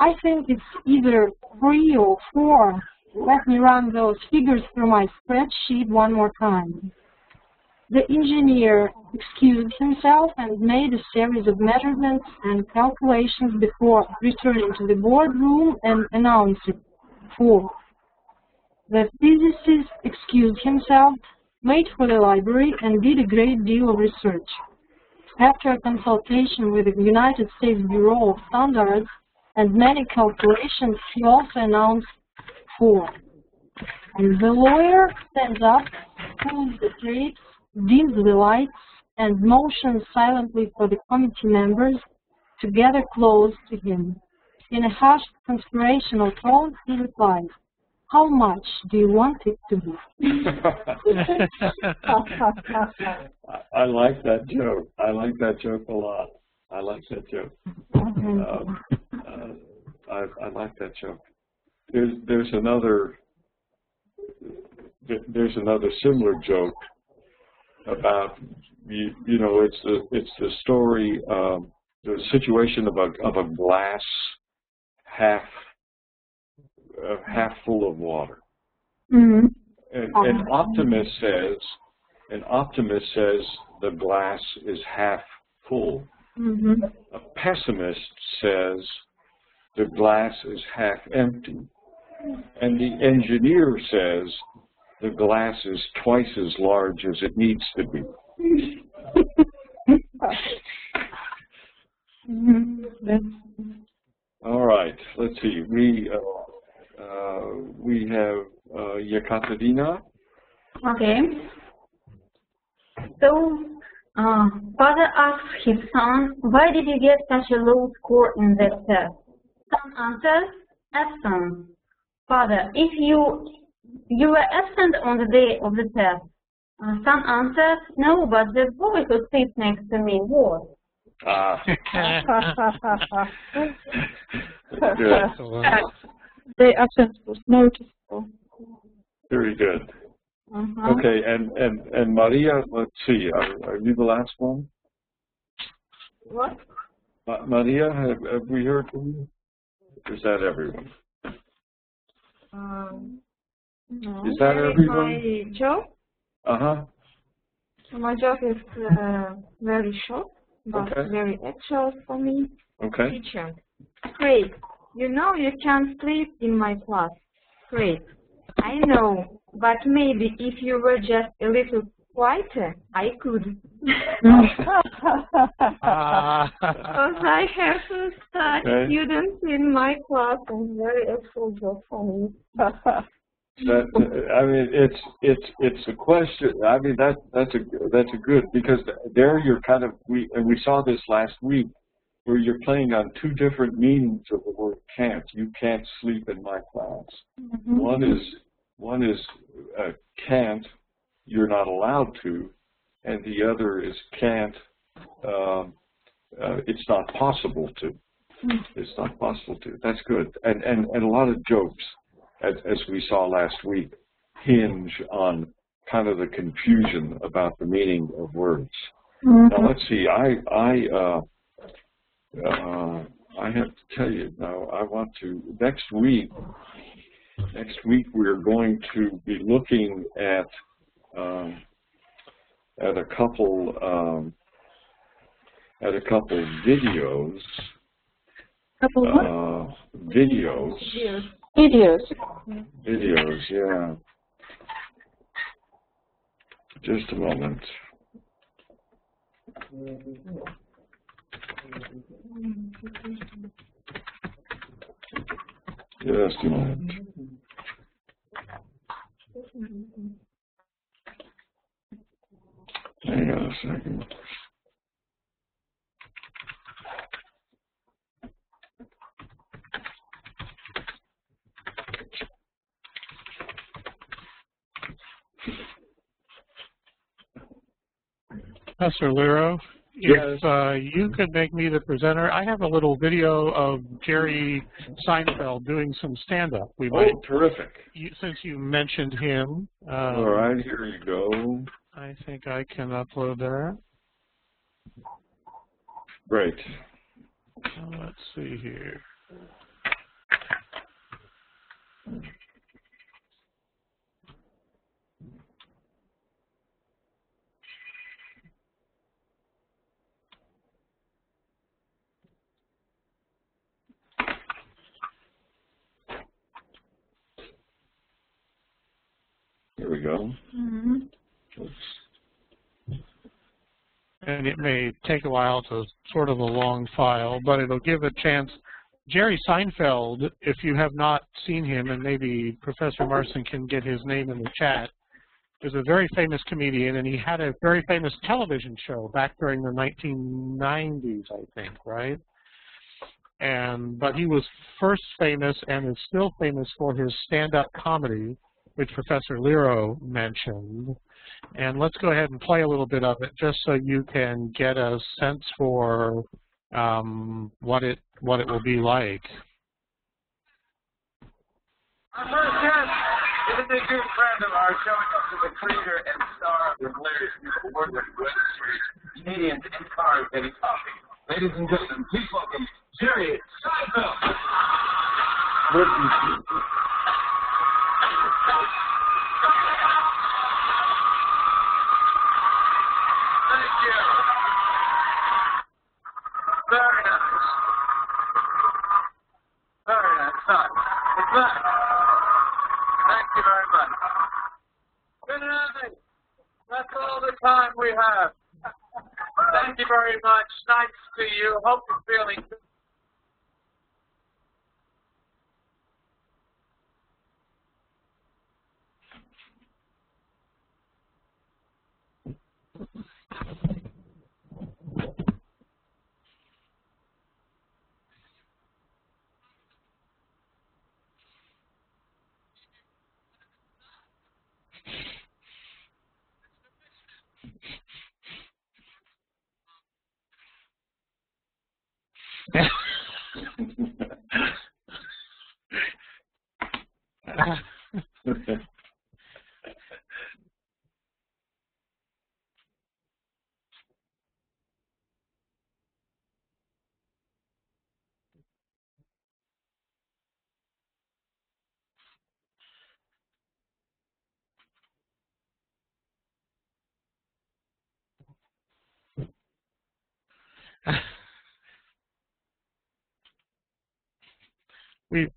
I think it's either 3 or 4. Let me run those figures through my spreadsheet one more time. The engineer excused himself and made a series of measurements and calculations before returning to the boardroom and announcing 4. The physicist excused himself, made for the library, and did a great deal of research. After a consultation with the United States Bureau of Standards and many calculations, he also announced 4. And the lawyer stands up, pulls the tapes, dims the lights, and motions silently for the committee members to gather close to him. In a hushed, conspirational tone, he replies, how much do you want it to be? I like that joke. I like that joke a lot. I like that joke. I like that joke. There's another similar joke about you know it's the story the situation of a glass half full of water. Mm-hmm. An optimist says the glass is half full. Mm-hmm. A pessimist says the glass is half empty. And the engineer says the glass is twice as large as it needs to be. All right, let's see. We have Yekaterina. Okay. So, father asks his son, why did you get such a low score in that test? Son answers, absent. Father, if you were absent on the day of the test. Son answers, no, but the boy who sits next to me was. Good. The absence was noticeable. Very good. Okay, and Maria, let's see, are you the last one? What? Maria, have we heard from you? Or is that everyone? No. Is that everyone? My job? My job is very short, but very actual for me. Okay. Teacher. Great. You know you can't sleep in my class. Great. I know, but maybe if you were just a little quieter, I could. Because I have to study students in my class and very actual job for me. I mean, it's a question. I mean, that's a good, because there you're kind of we saw this last week where you're playing on two different meanings of the word can't. You can't sleep in my class. Mm-hmm. One is can't. You're not allowed to, and the other is can't. It's not possible to. It's not possible to. That's good. And a lot of jokes, as we saw last week, hinge on kind of the confusion about the meaning of words. Mm-hmm. Now let's see. I have to tell you now. I want to next week. Next week we're going to be looking at a couple videos. Videos. Videos, yeah. Just a moment. Just a moment. Hang on a second. Professor Lero, if you could make me the presenter, I have a little video of Jerry Seinfeld doing some stand-up. We might, terrific. Since you mentioned him. All right, here you go. I think I can upload that. Great. Let's see here. Here we go. And it may take a while to sort of a long file, but it'll give a chance. Jerry Seinfeld, if you have not seen him, and maybe Professor Marson can get his name in the chat, is a very famous comedian, and he had a very famous television show back during the 1990s, I think, right? But he was first famous and is still famous for his stand-up comedy, which Professor Lero mentioned. And let's go ahead and play a little bit of it just so you can get a sense for what it will be like. Our first guest is a good friend of ours, showing up to the creator and star of the hilarious award-winning web series, Canadians in Cars Getting Coffee. Ladies and gentlemen, please welcome Jerry Seinfeld. Thank you. Very nice. Very nice. It's back. Thank you very much. Good evening. That's all the time we have. Thank you very much. Nice to see you. Hope you're feeling good.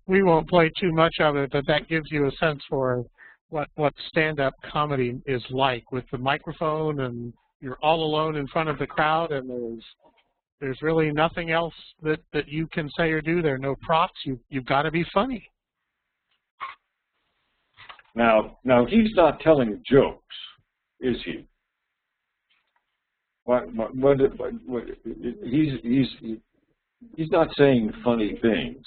We won't play too much of it, but that gives you a sense for what stand-up comedy is like, with the microphone, and you're all alone in front of the crowd, and there's really nothing else that you can say or do. There are no props. You've got to be funny. Now he's not telling jokes, is he? He's not saying funny things,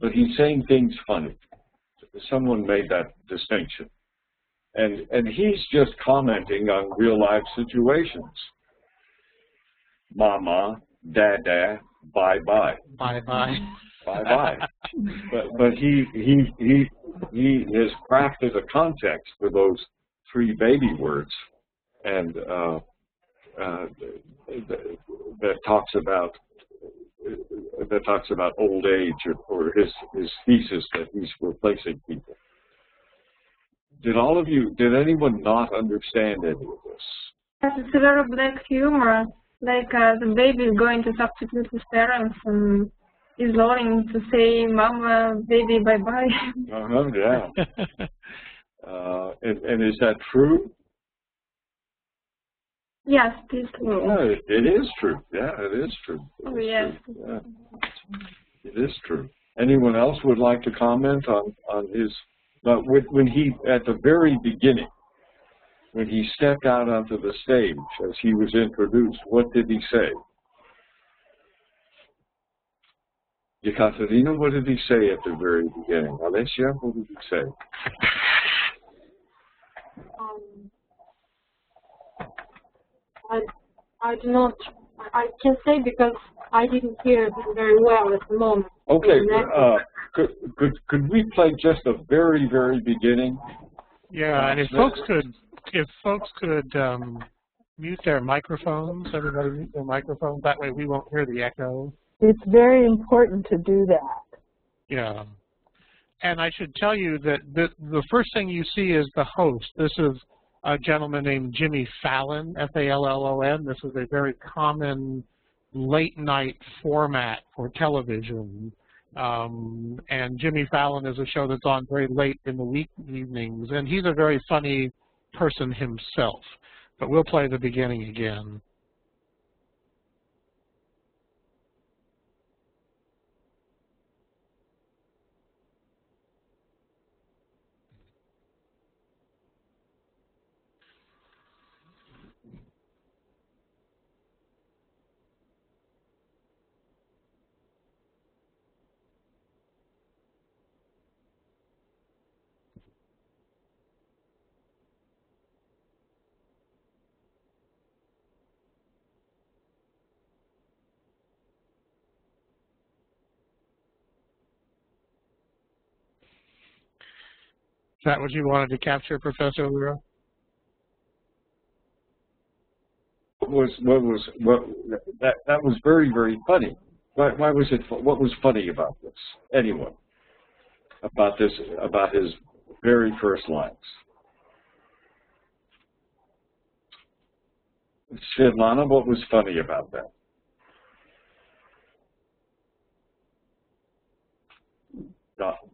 but he's saying things funny. Someone made that distinction. And he's just commenting on real life situations. Mama, dada, bye-bye. Bye-bye. Bye-bye. But he has crafted a context for those three baby words, and that talks about old age, or his thesis that he's replacing people. Did anyone not understand any of this? Yes, it's a very black humor. Like the baby is going to substitute his parents and is learning to say "mama, baby, bye bye." Yeah. And is that true? Yes, it is true. Yeah, it is true. Yeah, it is true. Oh, yes. Yeah. It is true. Anyone else would like to comment on his? When he, at the very beginning, when he stepped out onto the stage as he was introduced, what did he say? Yekaterina, what did he say at the very beginning? Alessia, what did he say? I do not I can say because I didn't hear it very well at the moment. Okay, could we play just the very, very beginning? Yeah, and if folks could mute their microphones, everybody mute their microphones. That way we won't hear the echo. It's very important to do that. Yeah. And I should tell you that the first thing you see is the host. This is a gentleman named Jimmy Fallon, F-A-L-L-O-N. This is a very common late night format for television. And Jimmy Fallon is a show that's on very late in the week evenings. And he's a very funny person himself. But we'll play the beginning again. Is that what you wanted to capture, Professor Lura? That was very, very funny. Why was it? What was funny about this? Anyone? About his very first lines. Svetlana, what was funny about that?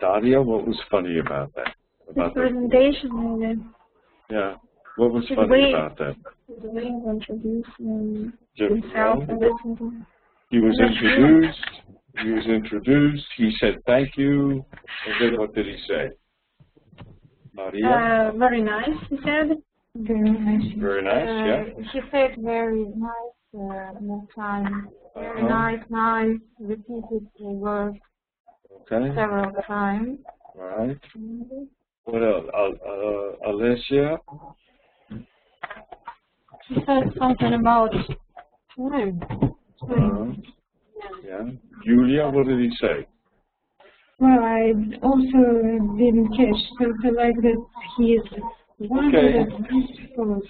Daria, what was funny about that? The presentation, maybe. Yeah. What was funny about that? The way he introduced himself and everything. He was introduced. He said thank you. And then what did he say? Maria? Very nice, he said. Very nice. Very nice, yeah. He said very nice next time. Very nice. Repeated the word several times. All right. What else? Alicia? He said something about time. Yeah. Julia, what did he say? Well, I also didn't catch something like that. He is one of the principals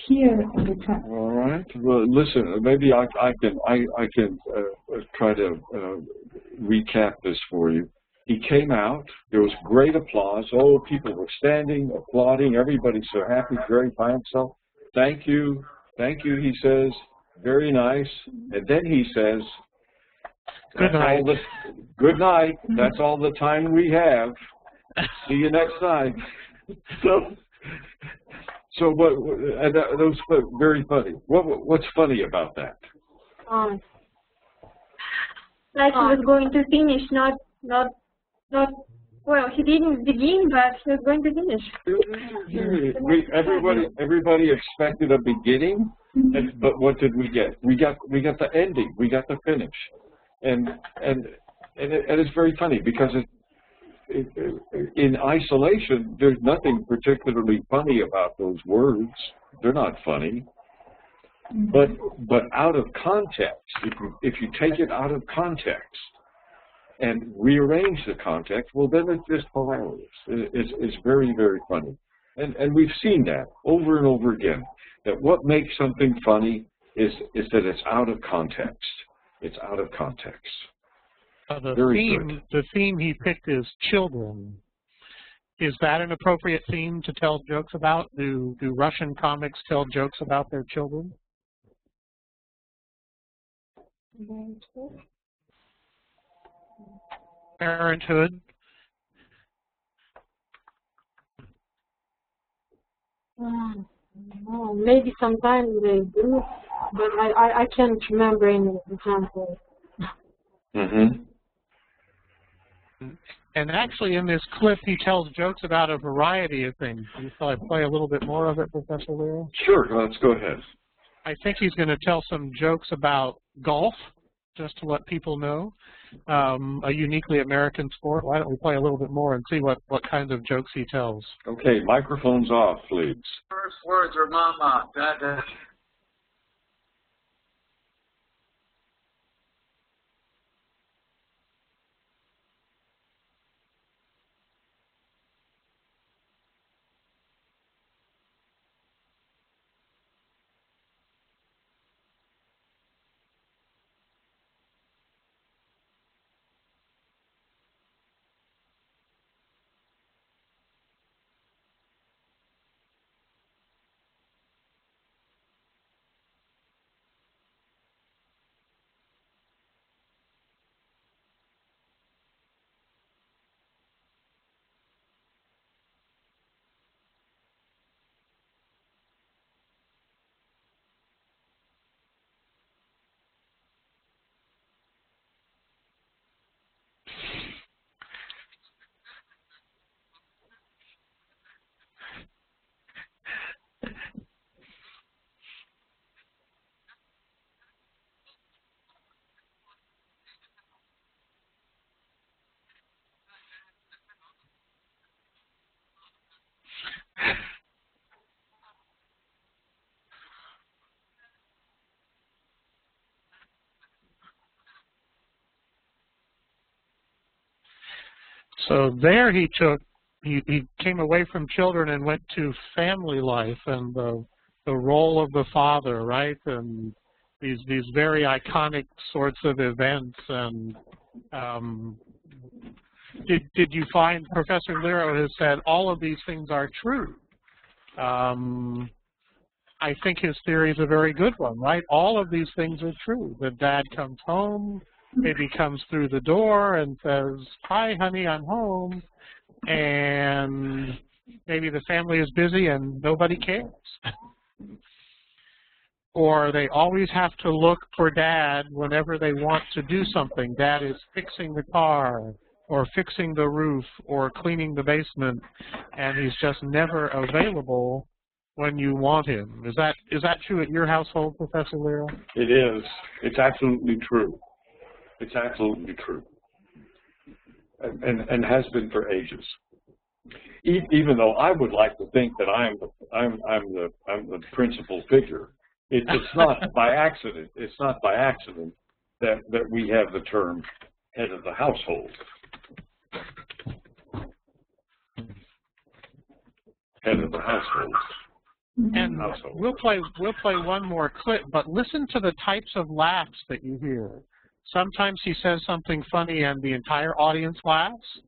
here at the time. All right. Well, listen. Maybe I can try to recap this for you. He came out. There was great applause. Oh, people were standing, applauding. Everybody's so happy, very by himself. Thank you, he says. Very nice. And then he says, good night. Good night. That's all the time we have. See you next time. So what? And that was very funny. What's funny about that? Like he was going to finish, not. Well, he didn't begin, but he was going to finish. Everybody expected a beginning, but what did we get? We got the ending. We got the finish, and it's very funny because in isolation, there's nothing particularly funny about those words. They're not funny, but out of context, if you take it out of context and rearrange the context, well, then it's just hilarious. It's very, very funny. And we've seen that over and over again, that what makes something funny is that it's out of context. It's out of context. The theme he picked is children. Is that an appropriate theme to tell jokes about? Do Russian comics tell jokes about their children? Parenthood. Well, maybe sometimes they do, but I can't remember any example. And actually, in this clip, he tells jokes about a variety of things. Shall I play a little bit more of it, Professor Lero? Sure, let's go ahead. I think he's going to tell some jokes about golf, just to let people know. A uniquely American sport. Why don't we play a little bit more and see what kinds of jokes he tells? Okay, microphones off, please. First words are mama, dada. So there he came away from children and went to family life and the role of the father, right? And these very iconic sorts of events. And did you find Professor Lero has said all of these things are true? I think his theory is a very good one, right? All of these things are true. The dad comes home, maybe comes through the door and says, "Hi, honey, I'm home." And maybe the family is busy and nobody cares. Or they always have to look for dad whenever they want to do something. Dad is fixing the car or fixing the roof or cleaning the basement, and he's just never available when you want him. Is that true at your household, Professor Lero? It is. It's absolutely true. It's absolutely true. And has been for ages. Even though I would like to think that I'm the principal figure, it's not by accident. It's not by accident that we have the term head of the household. Head of the household. And we'll play one more clip, but listen to the types of laughs that you hear. Sometimes he says something funny and the entire audience laughs.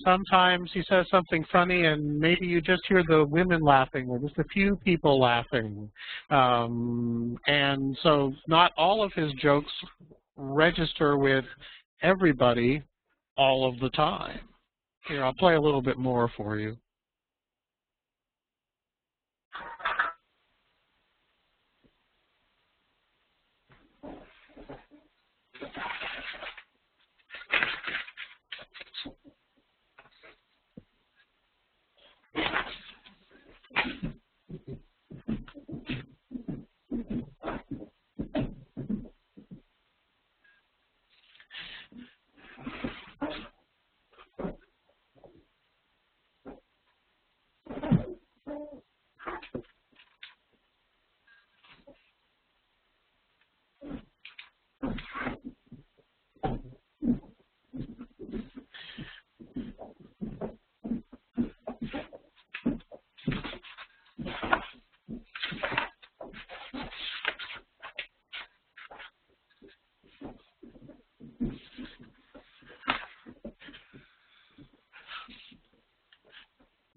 Sometimes he says something funny and maybe you just hear the women laughing or just a few people laughing. And so not all of his jokes register with everybody all of the time. Here, I'll play a little bit more for you.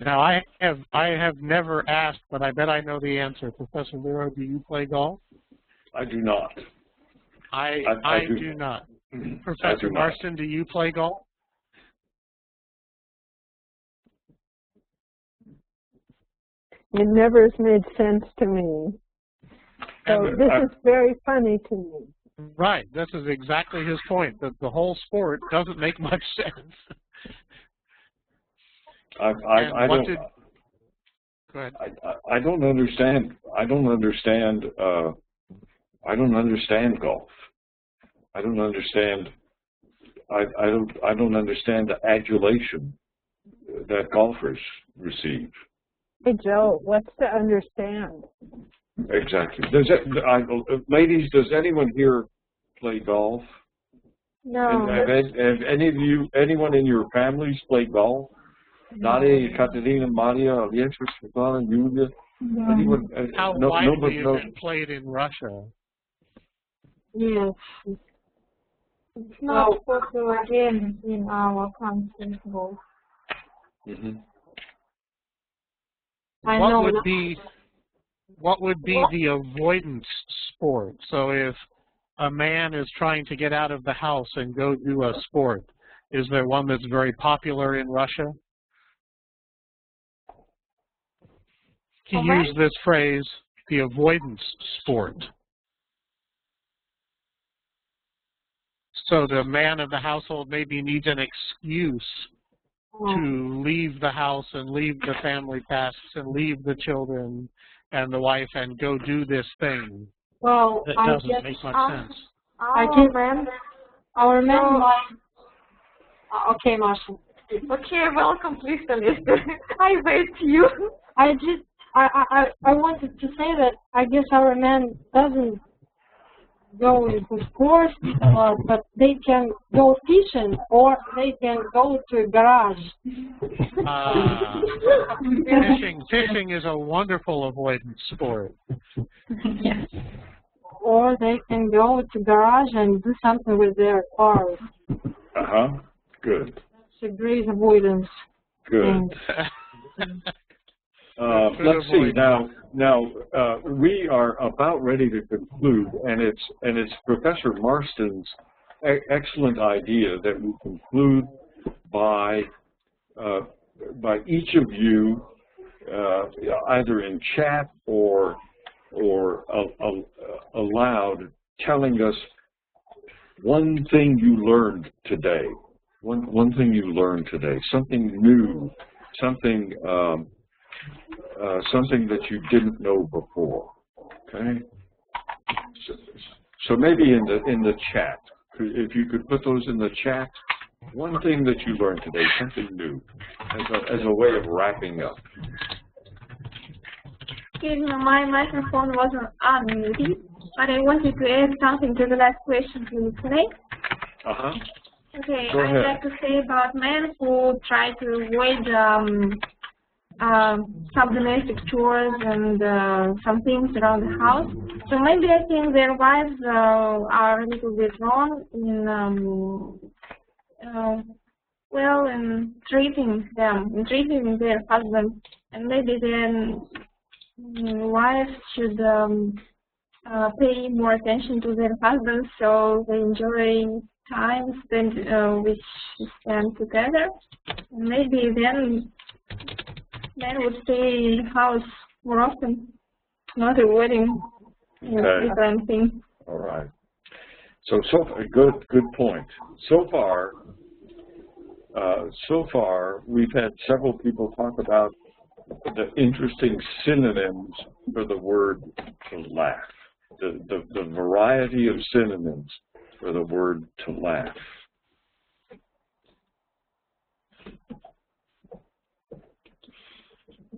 Now, I have never asked, but I bet I know the answer. Professor Lero, do you play golf? I do not. I do not. Professor Marston, do you play golf? It never has made sense to me. So this is very funny to me. Right. This is exactly his point, that the whole sport doesn't make much sense. I don't understand. I don't understand golf. I don't understand. I don't understand the adulation that golfers receive. Hey Joe, what's to understand? Exactly. Ladies, does anyone here play golf? No. Have anyone in your families played golf? Nadia, Katerina, Maria, Alicia, Svetlana, Yulia. Anyone? How widely is it played in Russia? Yes. It's not popular game in our country. Mm-hmm. What would be the avoidance sport? So if a man is trying to get out of the house and go do a sport, is there one that's very popular in Russia? He used this phrase, the avoidance sport. So the man of the household maybe needs an excuse to leave the house and leave the family tasks and leave the children and the wife and go do this thing. Well, that doesn't make much sense. Our men like... Okay, Marshall. Okay, welcome, please, Alistair. I wait you. I wanted to say that I guess our man doesn't go to sports, but they can go fishing or they can go to a garage. Fishing is a wonderful avoidance sport. Yes. Or they can go to garage and do something with their cars. Good. It's a great avoidance. Good. Let's see now. We are about ready to conclude, and it's Professor Marston's excellent idea that we conclude by each of you either in chat or aloud telling us one thing you learned today. One thing you learned today, something new, something something that you didn't know before. Okay. So maybe in the chat, if you could put those in the chat, one thing that you learned today, something new, as a way of wrapping up. Excuse me, my microphone wasn't unmuted, but I wanted to add something to the last question you today. Okay, I'd like to say about men who try to avoid some domestic chores and some things around the house. So maybe I think their wives are a little bit wrong in treating their husband, and maybe then wives should pay more attention to their husbands so they enjoy time which spend together. And maybe then men would stay in the house more often, not avoiding different things. All right. So good point. So far, we've had several people talk about the interesting synonyms for the word to laugh. The variety of synonyms for the word to laugh.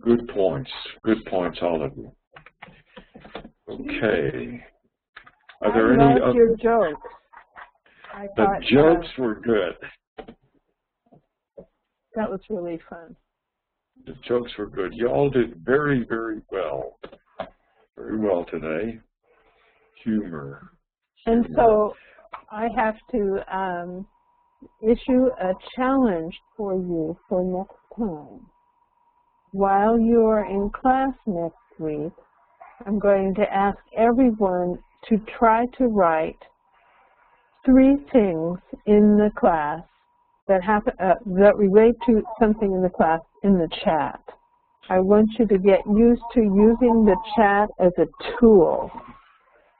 Good points, all of you. Okay. Are there any other? Your jokes. The jokes were good. That was really fun. The jokes were good. You all did very, very well. Very well today. Humor. And so I have to issue a challenge for you for next time. While you're in class next week, I'm going to ask everyone to try to write 3 things in the class that that relate to something in the class in the chat. I want you to get used to using the chat as a tool.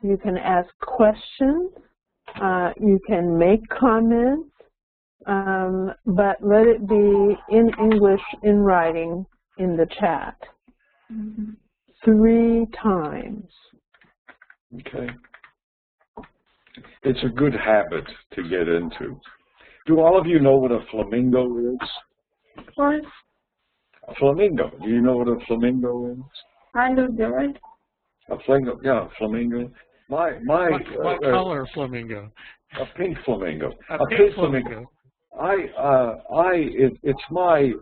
You can ask questions, you can make comments, but let it be in English, in writing, in the chat. 3 times. Okay. It's a good habit to get into. Do all of you know what a flamingo is? Of course. A flamingo. Do you know what a flamingo is? Kind of bird. A flamingo. Yeah, a flamingo. What color flamingo? A pink flamingo. A pink flamingo. It's my.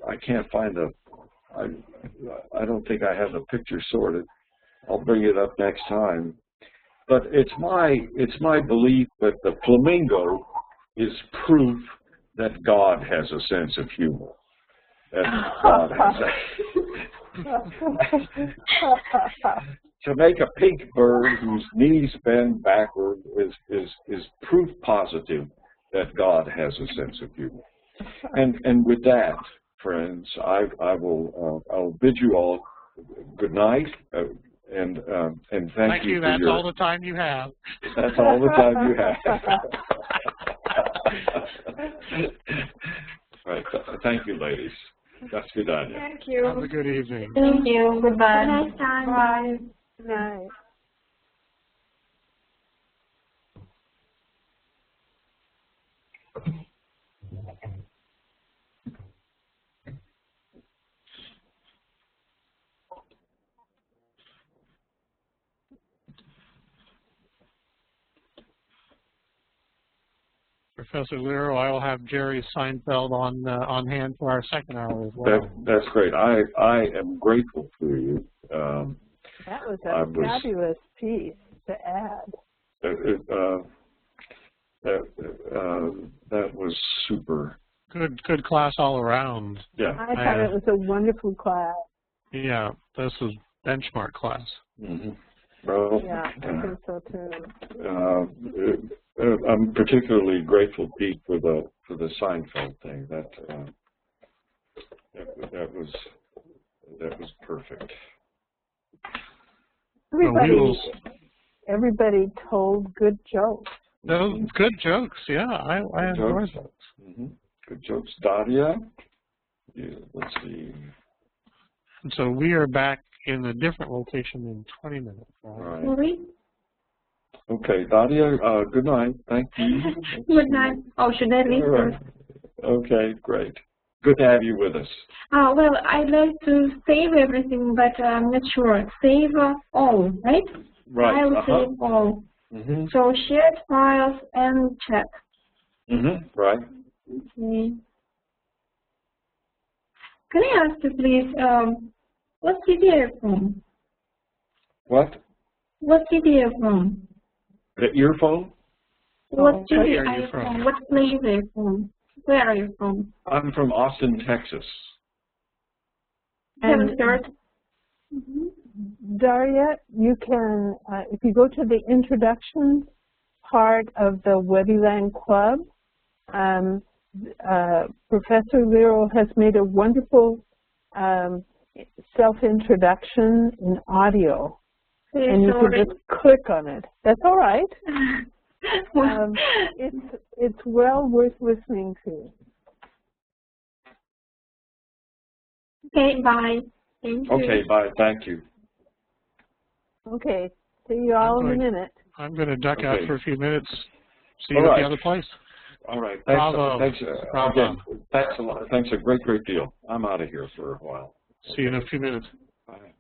I can't find I don't think I have the picture sorted. I'll bring it up next time. But it's my belief that the flamingo is proof that God has a sense of humor. That God has to make a pink bird whose knees bend backward is proof positive that God has a sense of humor. And with that, friends, I'll bid you all good night. And thank you. That's all the time you have. That's all the time you have. Right. Thank you, ladies. That's good on you. Thank you. Have a good evening. Thank you. Goodbye. Have a nice time. Bye. Good night. Professor Lero. I will have Jerry Seinfeld on hand for our second hour as well. That's great. I am grateful to you. That was a fabulous piece to add. That was super. Good class all around. Yeah. I thought it was a wonderful class. Yeah, this was benchmark class. Mm-hmm. Well, yeah, I think so too. I'm particularly grateful, Pete, for the Seinfeld thing. That was perfect. Everybody told good jokes. Those good jokes, yeah. I enjoyed those. Mm-hmm. Good jokes, Daria. Yeah, let's see. And so we are back in a different location in 20 minutes. Right. Okay, Daria, good night. Thank you. Good night. Oh, should I leave first? Okay, great. Good to have you with us. Well, I'd like to save everything, but I'm not sure. Save all, right? Right. I will save all. Mm-hmm. So shared files and chat. Mm-hmm. Right. Okay. Can I ask you, please, what city are you from? What? What city are you from? The earphone? What city are you from? What place are you from? Where are you from? I'm from Austin, Texas. Haven't heard. Daria, you can, if you go to the introduction part of the Webiland Club, Professor Lero has made a wonderful self-introduction in audio. And you can just click on it. That's all right. It's well worth listening to. Okay, bye. Thank you. Okay, bye. Thank you. Okay, see you all in a minute. I'm going to duck out for a few minutes. See you all at right. the other place. All right. Bravo. Thanks Bravo. again. Thanks a lot. Thanks a great deal. I'm out of here for a while. See you in a few minutes. Bye.